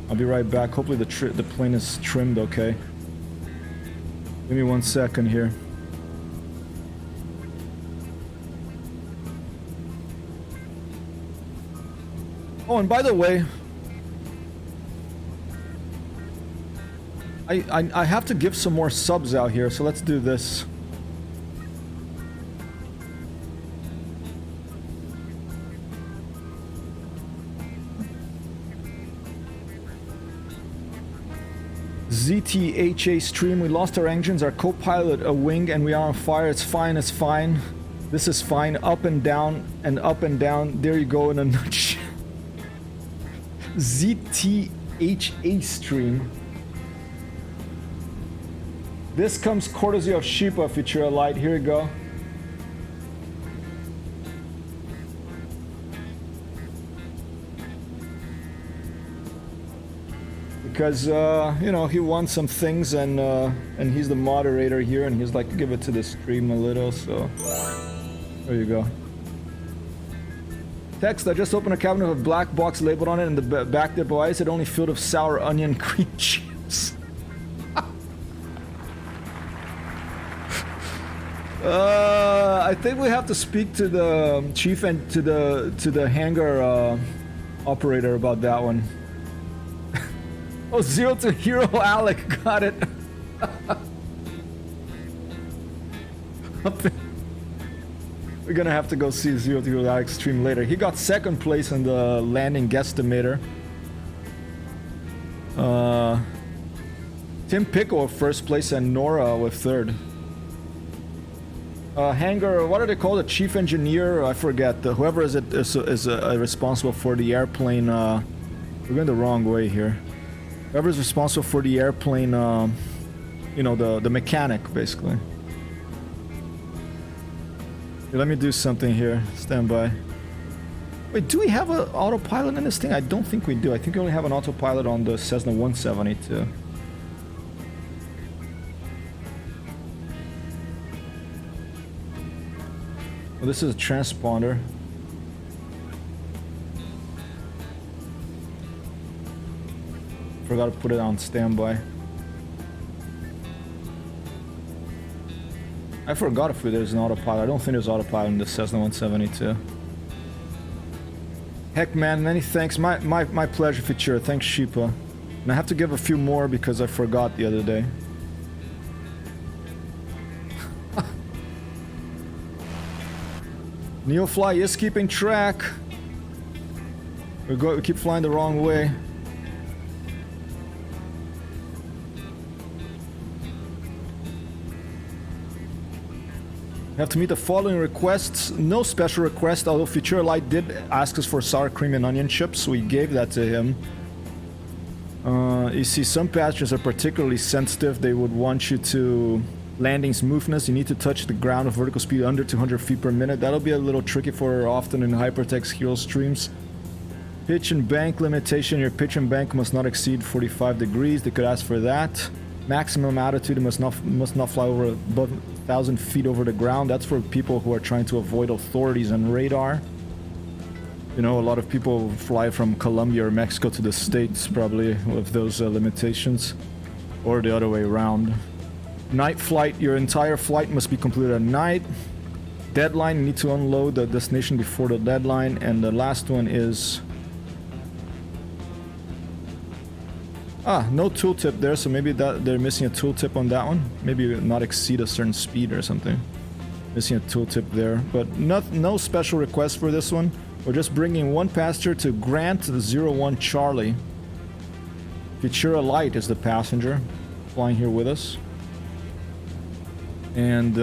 I'll be right back. Hopefully the plane is trimmed okay. Give me 1 second here. Oh, and by the way, I have to give some more subs out here, so let's do this. ZTHA stream, we lost our engines, our co-pilot a wing, and we are on fire. It's fine, it's fine. This is fine. Up and down and up and down. There you go in a nutshell. ZTHA stream. This comes courtesy of Shipa Futura Light. Here you go. Because you know, he wants some things, and he's the moderator here, and he's like, give it to the stream a little, so there you go. Text, I just opened a cabinet with a black box labeled on it, and the back there, why is it only filled with sour onion cream chips? I think we have to speak to the chief and to the hangar operator about that one. Oh, 0 to Hero Alec, got it. We're gonna have to go see 0 to Hero Alec stream later. He got second place in the landing guesstimator. Tim Pickle with first place and Nora with third. Hangar, what are they called? The chief engineer? I forget. Whoever is responsible for the airplane. We're going the wrong way here. Whoever's responsible for the airplane, you know, the mechanic, basically. Here, let me do something here. Stand by. Wait, do we have an autopilot in this thing? I don't think we do. I think we only have an autopilot on the Cessna 172. Well, this is a transponder. Forgot to put it on standby. I forgot if there's an autopilot. I don't think there's autopilot in the Cessna 172. Heck man, many thanks. My pleasure, Futura. Thanks, Shipa. And I have to give a few more because I forgot the other day. Neofly is keeping track. We keep flying the wrong way. We have to meet the following requests. No special request, although Futura Light did ask us for sour cream and onion chips, so we gave that to him. You see, some passengers are particularly sensitive. They would want you to landing smoothness. You need to touch the ground with vertical speed under 200 feet per minute. That'll be a little tricky for often in hypertext hero streams. Pitch and bank limitation. Your pitch and bank must not exceed 45 degrees. They could ask for that. Maximum altitude must not fly over above 1,000 feet over the ground. That's for people who are trying to avoid authorities on radar. You know, a lot of people fly from Colombia or Mexico to the States probably with those limitations, or the other way around. Night flight, your entire flight must be completed at night. Deadline, you need to unload the destination before the deadline. And the last one is... no tooltip there, so maybe that they're missing a tooltip on that one. Maybe not exceed a certain speed or something. Missing a tooltip there, but no special request for this one. We're just bringing one passenger to Grant 01 Charlie. Futura Light is the passenger flying here with us. And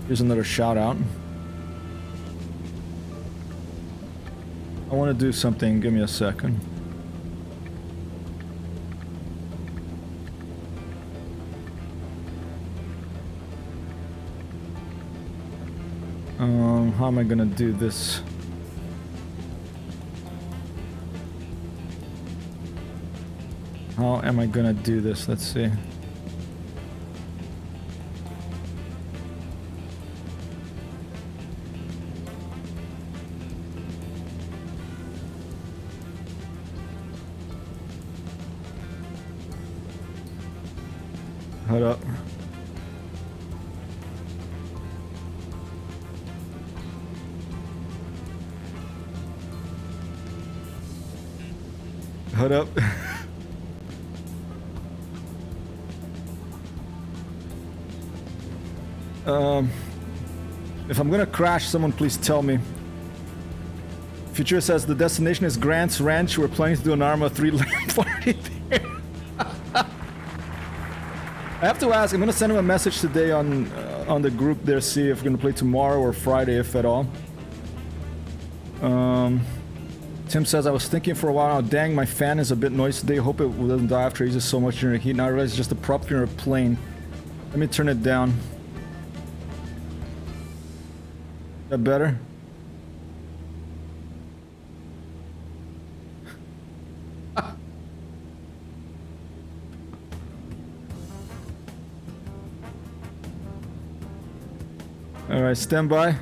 here's another shout out. I want to do something, give me a second. How am I gonna do this? How am I gonna do this? Let's see. Hold up. Hold up. If I'm gonna crash, someone please tell me. Future says the destination is Grant's Ranch. We're planning to do an Arma 3 land party there. I have to ask. I'm gonna send him a message today on the group there. See if we're gonna play tomorrow or Friday, if at all. Tim says, I was thinking for a while, dang, my fan is a bit noisy today. Hope it doesn't die after it uses so much during the heat. Now I realize it's just a prop in a plane. Let me turn it down. Is that better? Alright, stand by.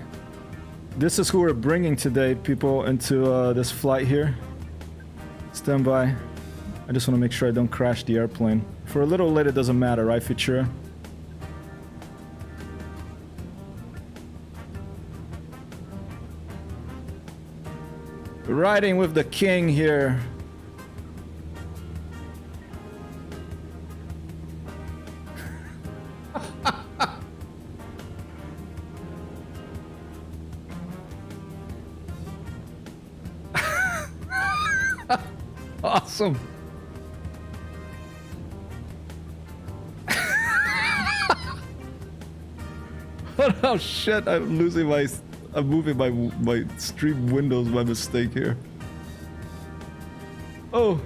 This is who we're bringing today, people, into this flight here. Stand by. I just want to make sure I don't crash the airplane. For a little late, it doesn't matter, right, Futura? Riding with the king here. Awesome. Oh shit, I'm moving my stream windows by mistake here. Oh.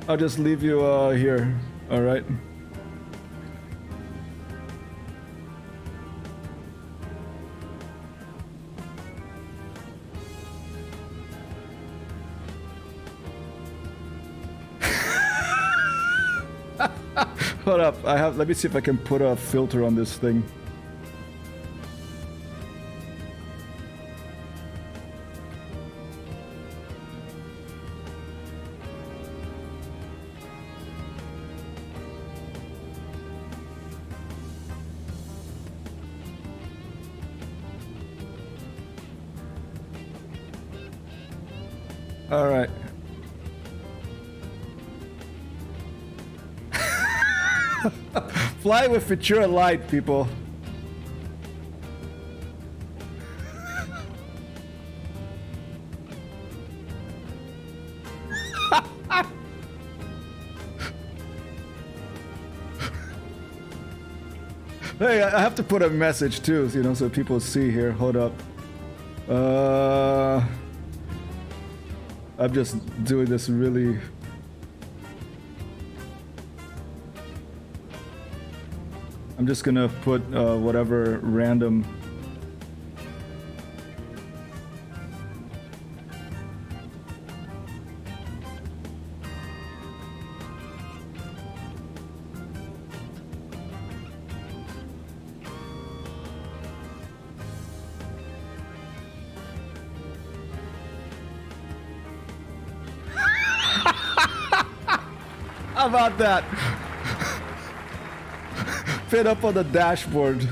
I'll just leave you here. All right. Hold up, let me see if I can put a filter on this thing. All right. Fly with Futura Light, people. Hey, I have to put a message too, you know, so people see here. Hold up. I'm just doing this really. I'm just gonna put whatever random. How about that? Fit up on the dashboard.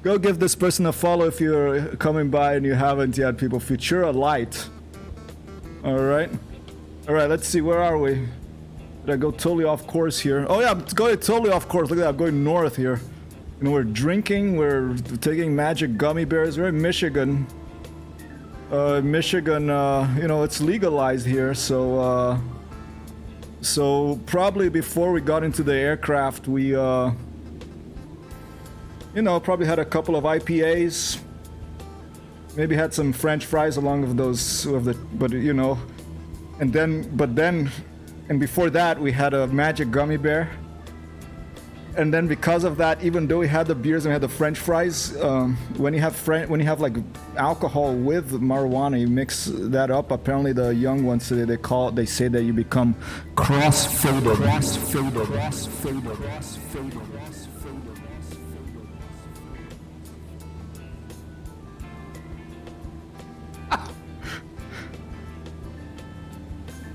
Go give this person a follow if you're coming by and you haven't yet, people. Futura Light. Alright. Alright, let's see, where are we? Did I go totally off course here? Oh yeah, I'm going totally off course. Look at that, I'm going north here. You know, we're drinking, we're taking magic gummy bears. We're in Michigan. Michigan, you know, it's legalized here, so probably before we got into the aircraft, we, you know, probably had a couple of IPAs, maybe had some French fries along with those, but you know, and before that, we had a magic gummy bear. And then because of that, even though we had the beers and we had the French fries, when you have like alcohol with marijuana, you mix that up. Apparently, the young ones today they say that you become cross-faded.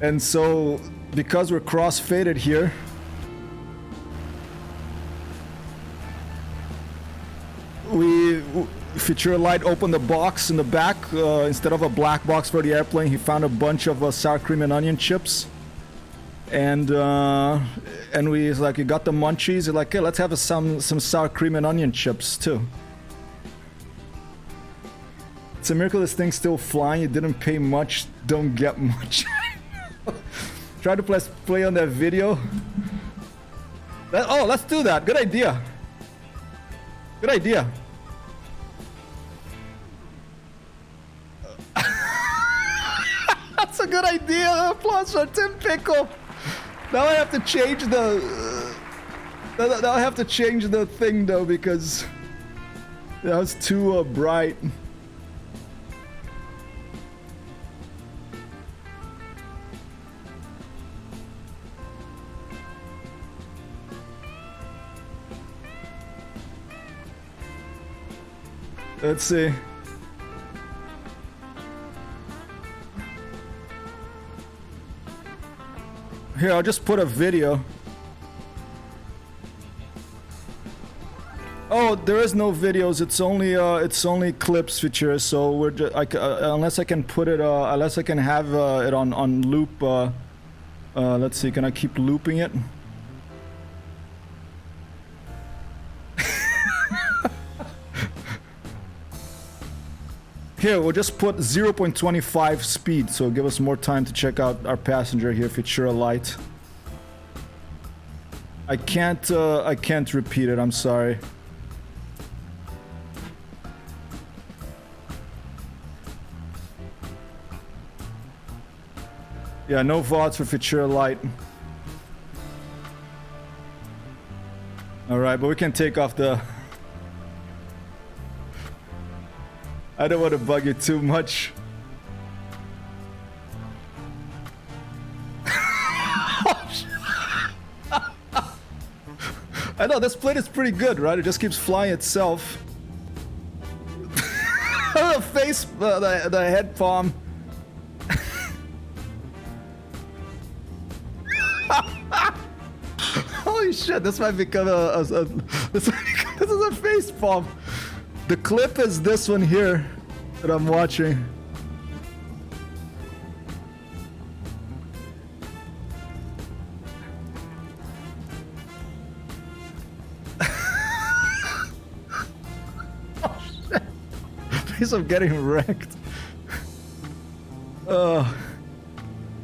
And so, because we're cross-faded here. Futura Light opened the box in the back. Instead of a black box for the airplane, he found a bunch of sour cream and onion chips. And he's like, you got the munchies? He's like, hey, let's have some sour cream and onion chips too. It's a miracle this thing's still flying. You didn't pay much, don't get much. Try to play on that video. Oh, let's do that. Good idea. Good idea. That's a good idea. Applause for Tim Pickle. Now I have to change the. Now I have to change the thing though because that was too bright. Let's see. Here, I'll just put a video. Oh, there is no videos. It's only clips feature. So we're just, unless I can put it, unless I can have it on loop. Let's see. Can I keep looping it? Here, we'll just put 0.25 speed, so give us more time to check out our passenger here, Futura Light. I can't repeat it, I'm sorry. Yeah, no VODs for Futura Light. Alright, but we can take off the... I don't want to bug you too much. I know, this plate is pretty good, right? It just keeps flying itself. The face, the head palm. Holy shit, this might become this is a face palm. The clip is this one here that I'm watching. Oh shit. Face of getting wrecked.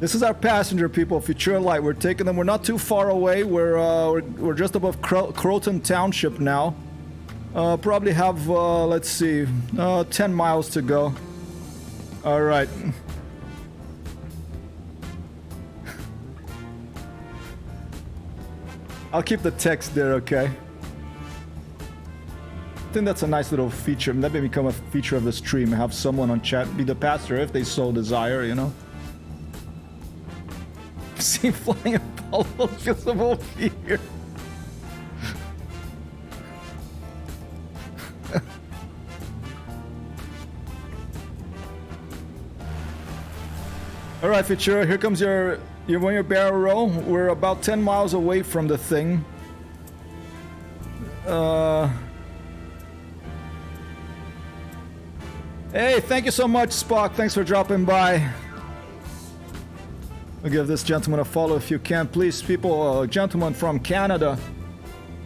This is our passenger, people. Futura Light. We're taking them. We're not too far away. We're just above Croton Township now. Probably have let's see, 10 miles to go. All right. I'll keep the text there, okay? I think that's a nice little feature. That may become a feature of the stream. Have someone on chat be the pastor if they so desire, you know? See flying Apollo feels of all fear. Alright, Futura, here comes your barrel roll. We're about 10 miles away from the thing. Hey, thank you so much, Spock. Thanks for dropping by. I'll give this gentleman a follow if you can. Please, people, gentleman from Canada.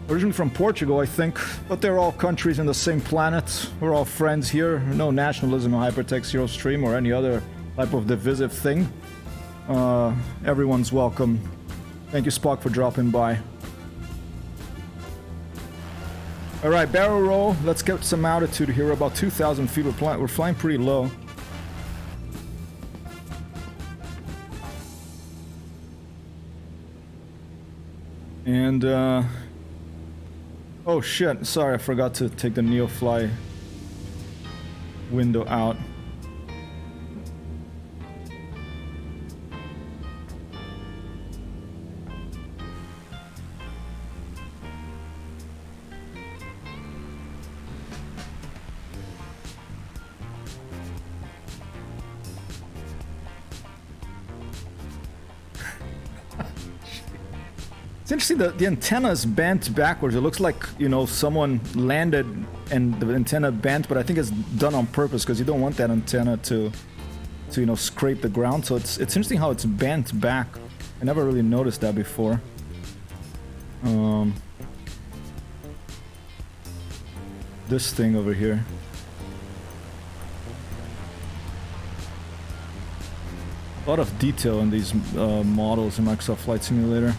Originally from Portugal, I think. But they're all countries in the same planet. We're all friends here. No nationalism on Hypertext Zero Stream or any other type of divisive thing. Everyone's welcome. Thank you, Spock, for dropping by. Alright, barrel roll. Let's get some altitude here. About 2,000 feet. We're flying pretty low. And, oh shit, sorry, I forgot to take the Neofly window out. It's interesting that the antenna is bent backwards. It looks like, you know, someone landed and the antenna bent, but I think it's done on purpose because you don't want that antenna to you know, scrape the ground. So it's interesting how it's bent back. I never really noticed that before. This thing over here. A lot of detail in these models in Microsoft Flight Simulator.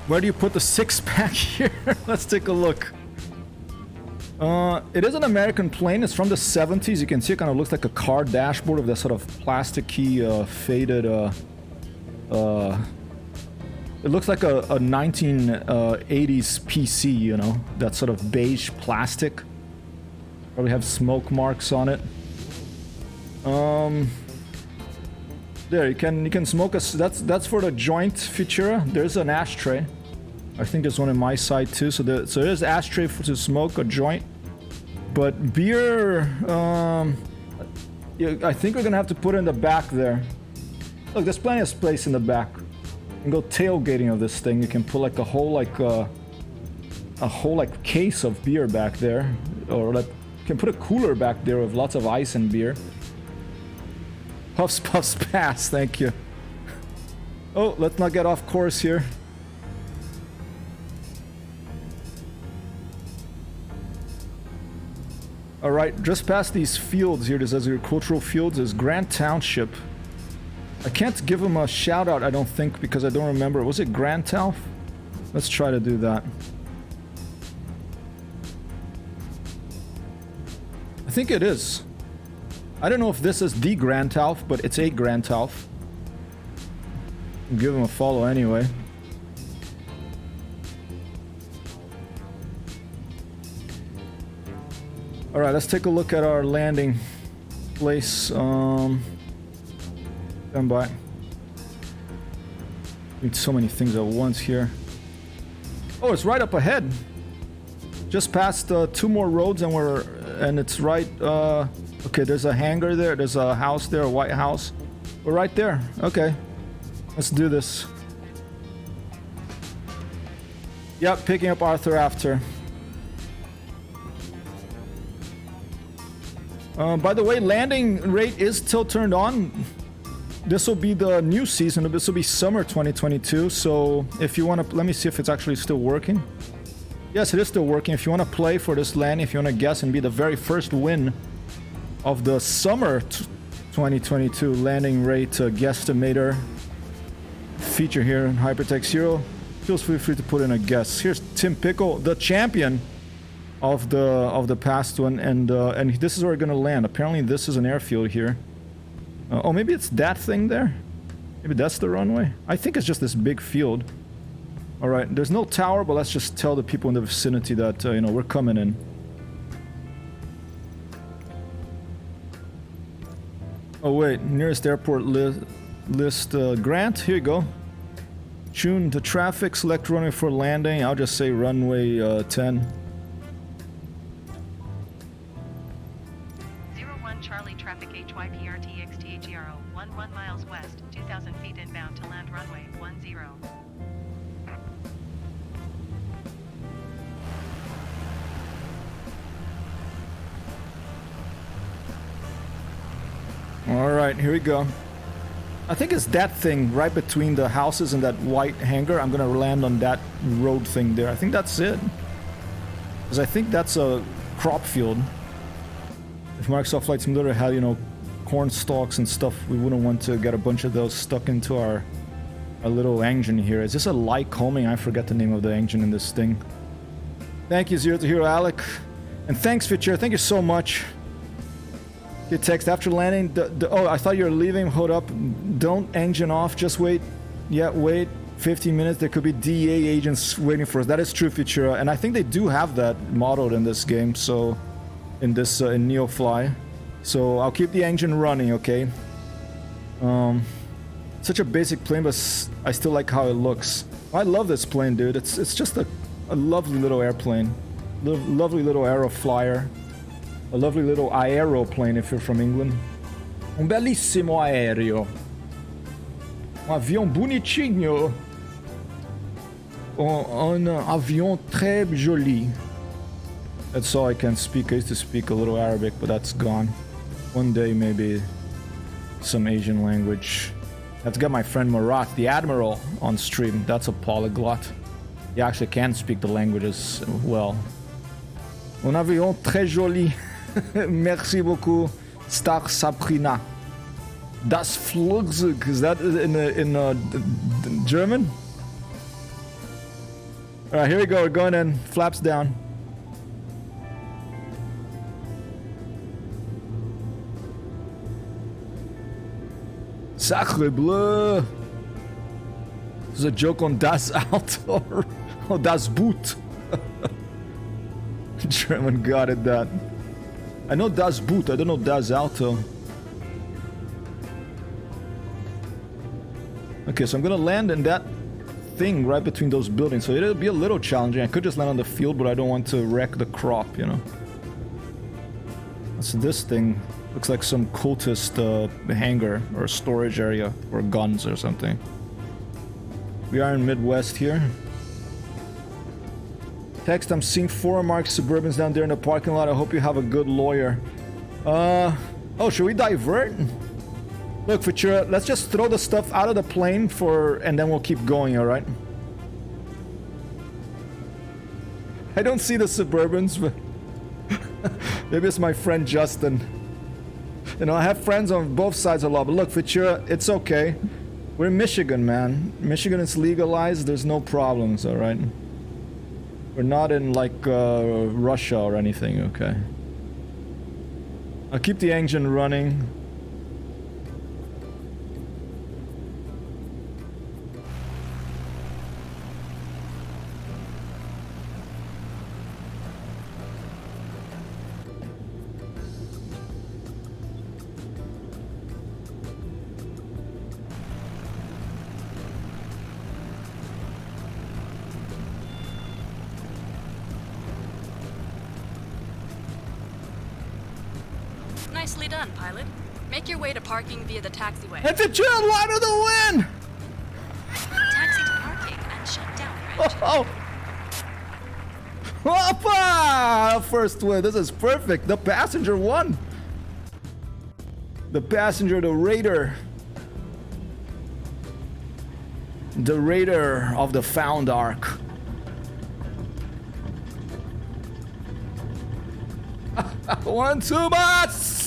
Where do you put the six-pack here? Let's take a look. It is an American plane. It's from the 70s. You can see it kind of looks like a car dashboard with that sort of plasticky, faded... it looks like a 1980s PC, you know? That sort of beige plastic. Probably have smoke marks on it. There, you can smoke a... That's for the joint Futura. There's an ashtray. I think there's one on my side too. So there's ashtray to smoke a joint. But beer... I think we're gonna have to put it in the back there. Look, there's plenty of space in the back. You can go tailgating of this thing. You can put like a whole case of beer back there. Or like, you can put a cooler back there with lots of ice and beer. Puffs, puffs, pass, thank you. Oh, let's not get off course here. Alright, just past these fields here, these agricultural fields, is Grant Township. I can't give them a shout out, I don't think, because I don't remember. Was it Grant Town? Let's try to do that. I think it is. I don't know if this is the Grand Alf, but it's a Grand Alf. Give him a follow anyway. Alright, let's take a look at our landing place. Stand by. Need so many things at once here. Oh, it's right up ahead. Just past 2 more roads and it's right... Okay, there's a hangar there, there's a house there, a white house. We're right there. Okay. Let's do this. Yep, picking up Arthur after. By the way, landing rate is still turned on. This will be the new season. This will be summer 2022. So if you want to... Let me see if it's actually still working. Yes, it is still working. If you want to play for this landing, if you want to guess and be the very first win of the summer 2022 landing rate guesstimator feature here in Hypertext Hero. Feel free to put in a guess. Here's Tim Pickle, the champion of the past one, and this is where we're gonna land. Apparently, this is an airfield here. Oh, maybe it's that thing there. Maybe that's the runway. I think it's just this big field. All right, there's no tower, but let's just tell the people in the vicinity that you know, we're coming in. Oh wait, nearest airport list Grant. Here you go. Tune to traffic. Select runway for landing. I'll just say runway 10. 01 Charlie traffic HYPRT XTHERO 11 miles west, 2,000 feet inbound to land runway 10. Alright, here we go. I think it's that thing right between the houses and that white hangar. I'm gonna land on that road thing there. I think that's it. Because I think that's a crop field. If Microsoft Flight Simulator had, you know, corn stalks and stuff, we wouldn't want to get a bunch of those stuck into our little engine here. Is this a Lycoming? I forget the name of the engine in this thing. Thank you, Zero to Hero Alec. And thanks, Fitcher. Thank you so much. Get text after landing. Oh, I thought you were leaving. Hold up. Don't engine off. Just wait. Yeah, wait. 15 minutes. There could be DEA agents waiting for us. That is true, Futura. And I think they do have that modeled in this game. So, in this in Neofly. So I'll keep the engine running. Okay. Such a basic plane, but I still like how it looks. I love this plane, dude. It's just a lovely little airplane. Lovely little aero flyer. A lovely little aeroplane if you're from England. Un bellissimo aereo. Un avion bonitinho. Un avion très joli. That's all I can speak. I used to speak a little Arabic, but that's gone. One day, maybe some Asian language. I have to get my friend Marat, the Admiral, on stream. That's a polyglot. He actually can speak the languages well. Un avion très joli. Merci beaucoup, Star Sabrina. Das Flugzeug. Is that in German? Alright, here we go. We're going in. Flaps down. Sacre bleu. This is a joke on Das Auto. Oh, Das Boot. German got it, that. I know Das Boot, I don't know Das Auto. Okay, so I'm gonna land in that thing right between those buildings, so it'll be a little challenging. I could just land on the field, but I don't want to wreck the crop, you know. So this thing looks like some cultist hangar or storage area or guns or something. We are in Midwest here. Text, I'm seeing 4 marked Suburbans down there in the parking lot. I hope you have a good lawyer. Oh, should we divert? Look, Futura, let's just throw the stuff out of the plane and then we'll keep going, alright? I don't see the Suburbans, but maybe it's my friend Justin. You know, I have friends on both sides of the law, but look, Futura, it's okay. We're in Michigan, man. Michigan is legalized, there's no problems, alright? We're not in, like, Russia or anything, okay? I'll keep the engine running. Nicely done, pilot. Make your way to parking via the taxiway. It's a chill line of the wind! Taxi to parking and shut down, right? Oh! Hoppa! First win. This is perfect. The passenger won. The passenger, the raider. The raider of the Found Ark. One, two, bus!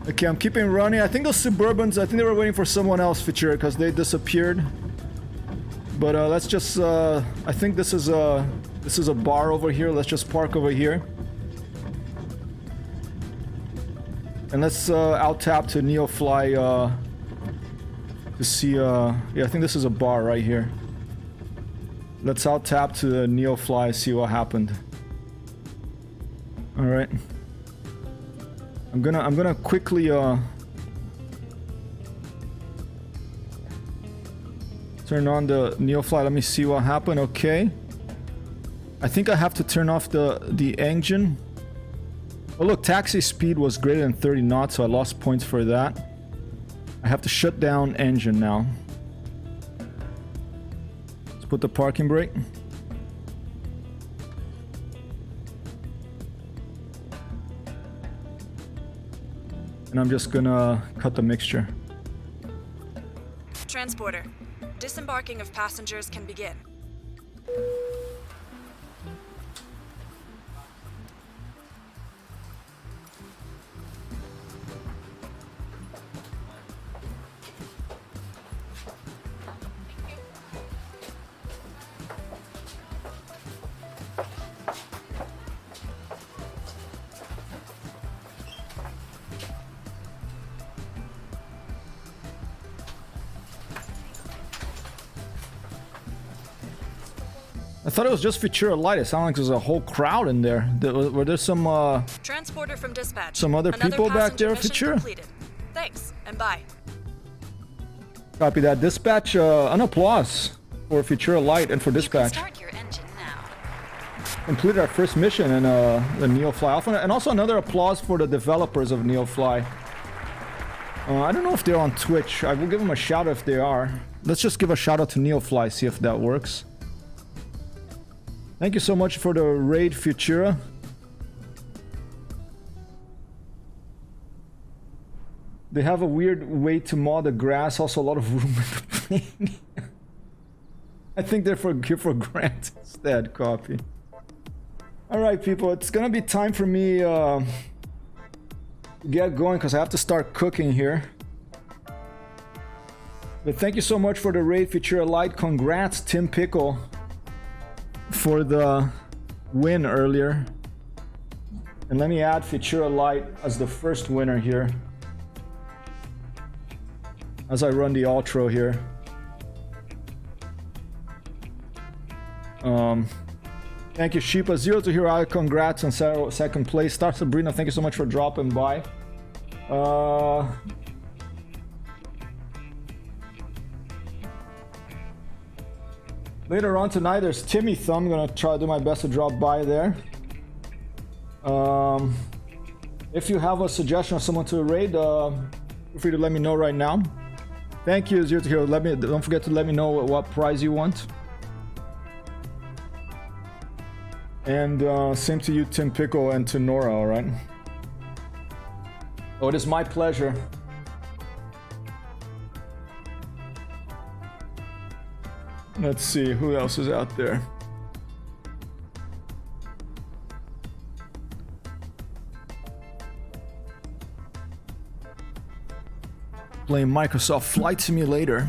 Okay, I'm keeping running. I think those Suburbans, I think they were waiting for someone else, Futura, because they disappeared. But let's just, I think this is a bar over here. Let's just park over here. And let's out tap to Neofly to see, yeah, I think this is a bar right here. Let's out tap to the Neofly, see what happened. All right. I'm gonna quickly turn on the Neofly. Let me see what happened. Okay. I think I have to turn off the engine. Oh look, taxi speed was greater than 30 knots, so I lost points for that. I have to shut down engine now. Let's put the parking brake. And I'm just gonna cut the mixture. Transporter. Disembarking of passengers can begin. I thought it was just Futura Light. It sounded like there's a whole crowd in there. Were there some Transporter from dispatch. some other Another people back passenger there, mission Futura? completed. Thanks, and bye. Copy that. Dispatch, an applause for Futura Light and for You can dispatch. start your engine now. Completed our first mission in the Neofly Alpha, and also another applause for the developers of Neofly. I don't know if they're on Twitch. I will give them a shout out if they are. Let's just give a shout out to Neofly, see if that works. Thank you so much for the raid, Futura. They have a weird way to mow the grass, also a lot of room in the plane. I think they're here for Grant instead, copy. Alright people, it's gonna be time for me to get going because I have to start cooking here. But thank you so much for the raid, Futura Light. Congrats, Tim Pickle, for the win earlier. And let me add Futura Light as the first winner here as I run the outro here. Thank you, Sheepa. 0 to Hero, congrats on second place. Star Sabrina, thank you so much for dropping by. Later on tonight, there's Timmy Thumb. I'm gonna try to do my best to drop by there. If you have a suggestion of someone to raid, feel free to let me know right now. Thank you, 0 to Hero. Don't forget to let me know what prize you want. And same to you, Tim Pickle, and to Nora, alright? Oh, it is my pleasure. Let's see, who else is out there? Playing Microsoft Flight Simulator.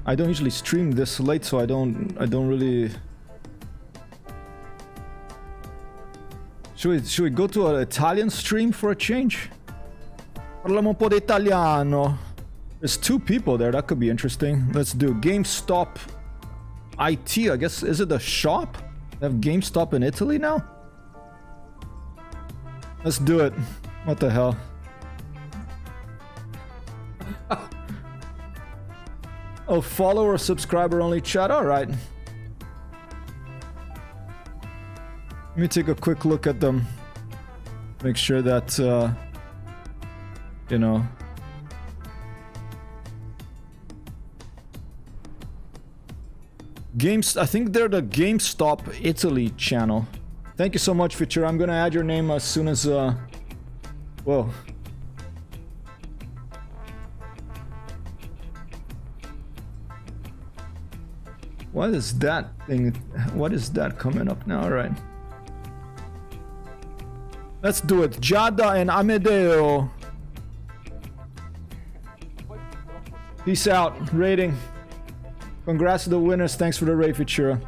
I don't usually stream this late, so I don't really. Should we go to an Italian stream for a change? Parliamo un po' di italiano. There's 2 people there, that could be interesting. Let's do GameStop IT, I guess. Is it a shop? They have GameStop in Italy now? Let's do it. What the hell? Oh, follower, subscriber only chat. All right. Let me take a quick look at them. Make sure that, you know. I think they're the GameStop Italy channel. Thank you so much, Futura. I'm gonna add your name as soon as, whoa. What is that thing? What is that coming up now? All right. Let's do it. Jada and Amedeo. Peace out. Rating. Congrats to the winners. Thanks for the raid, Futura.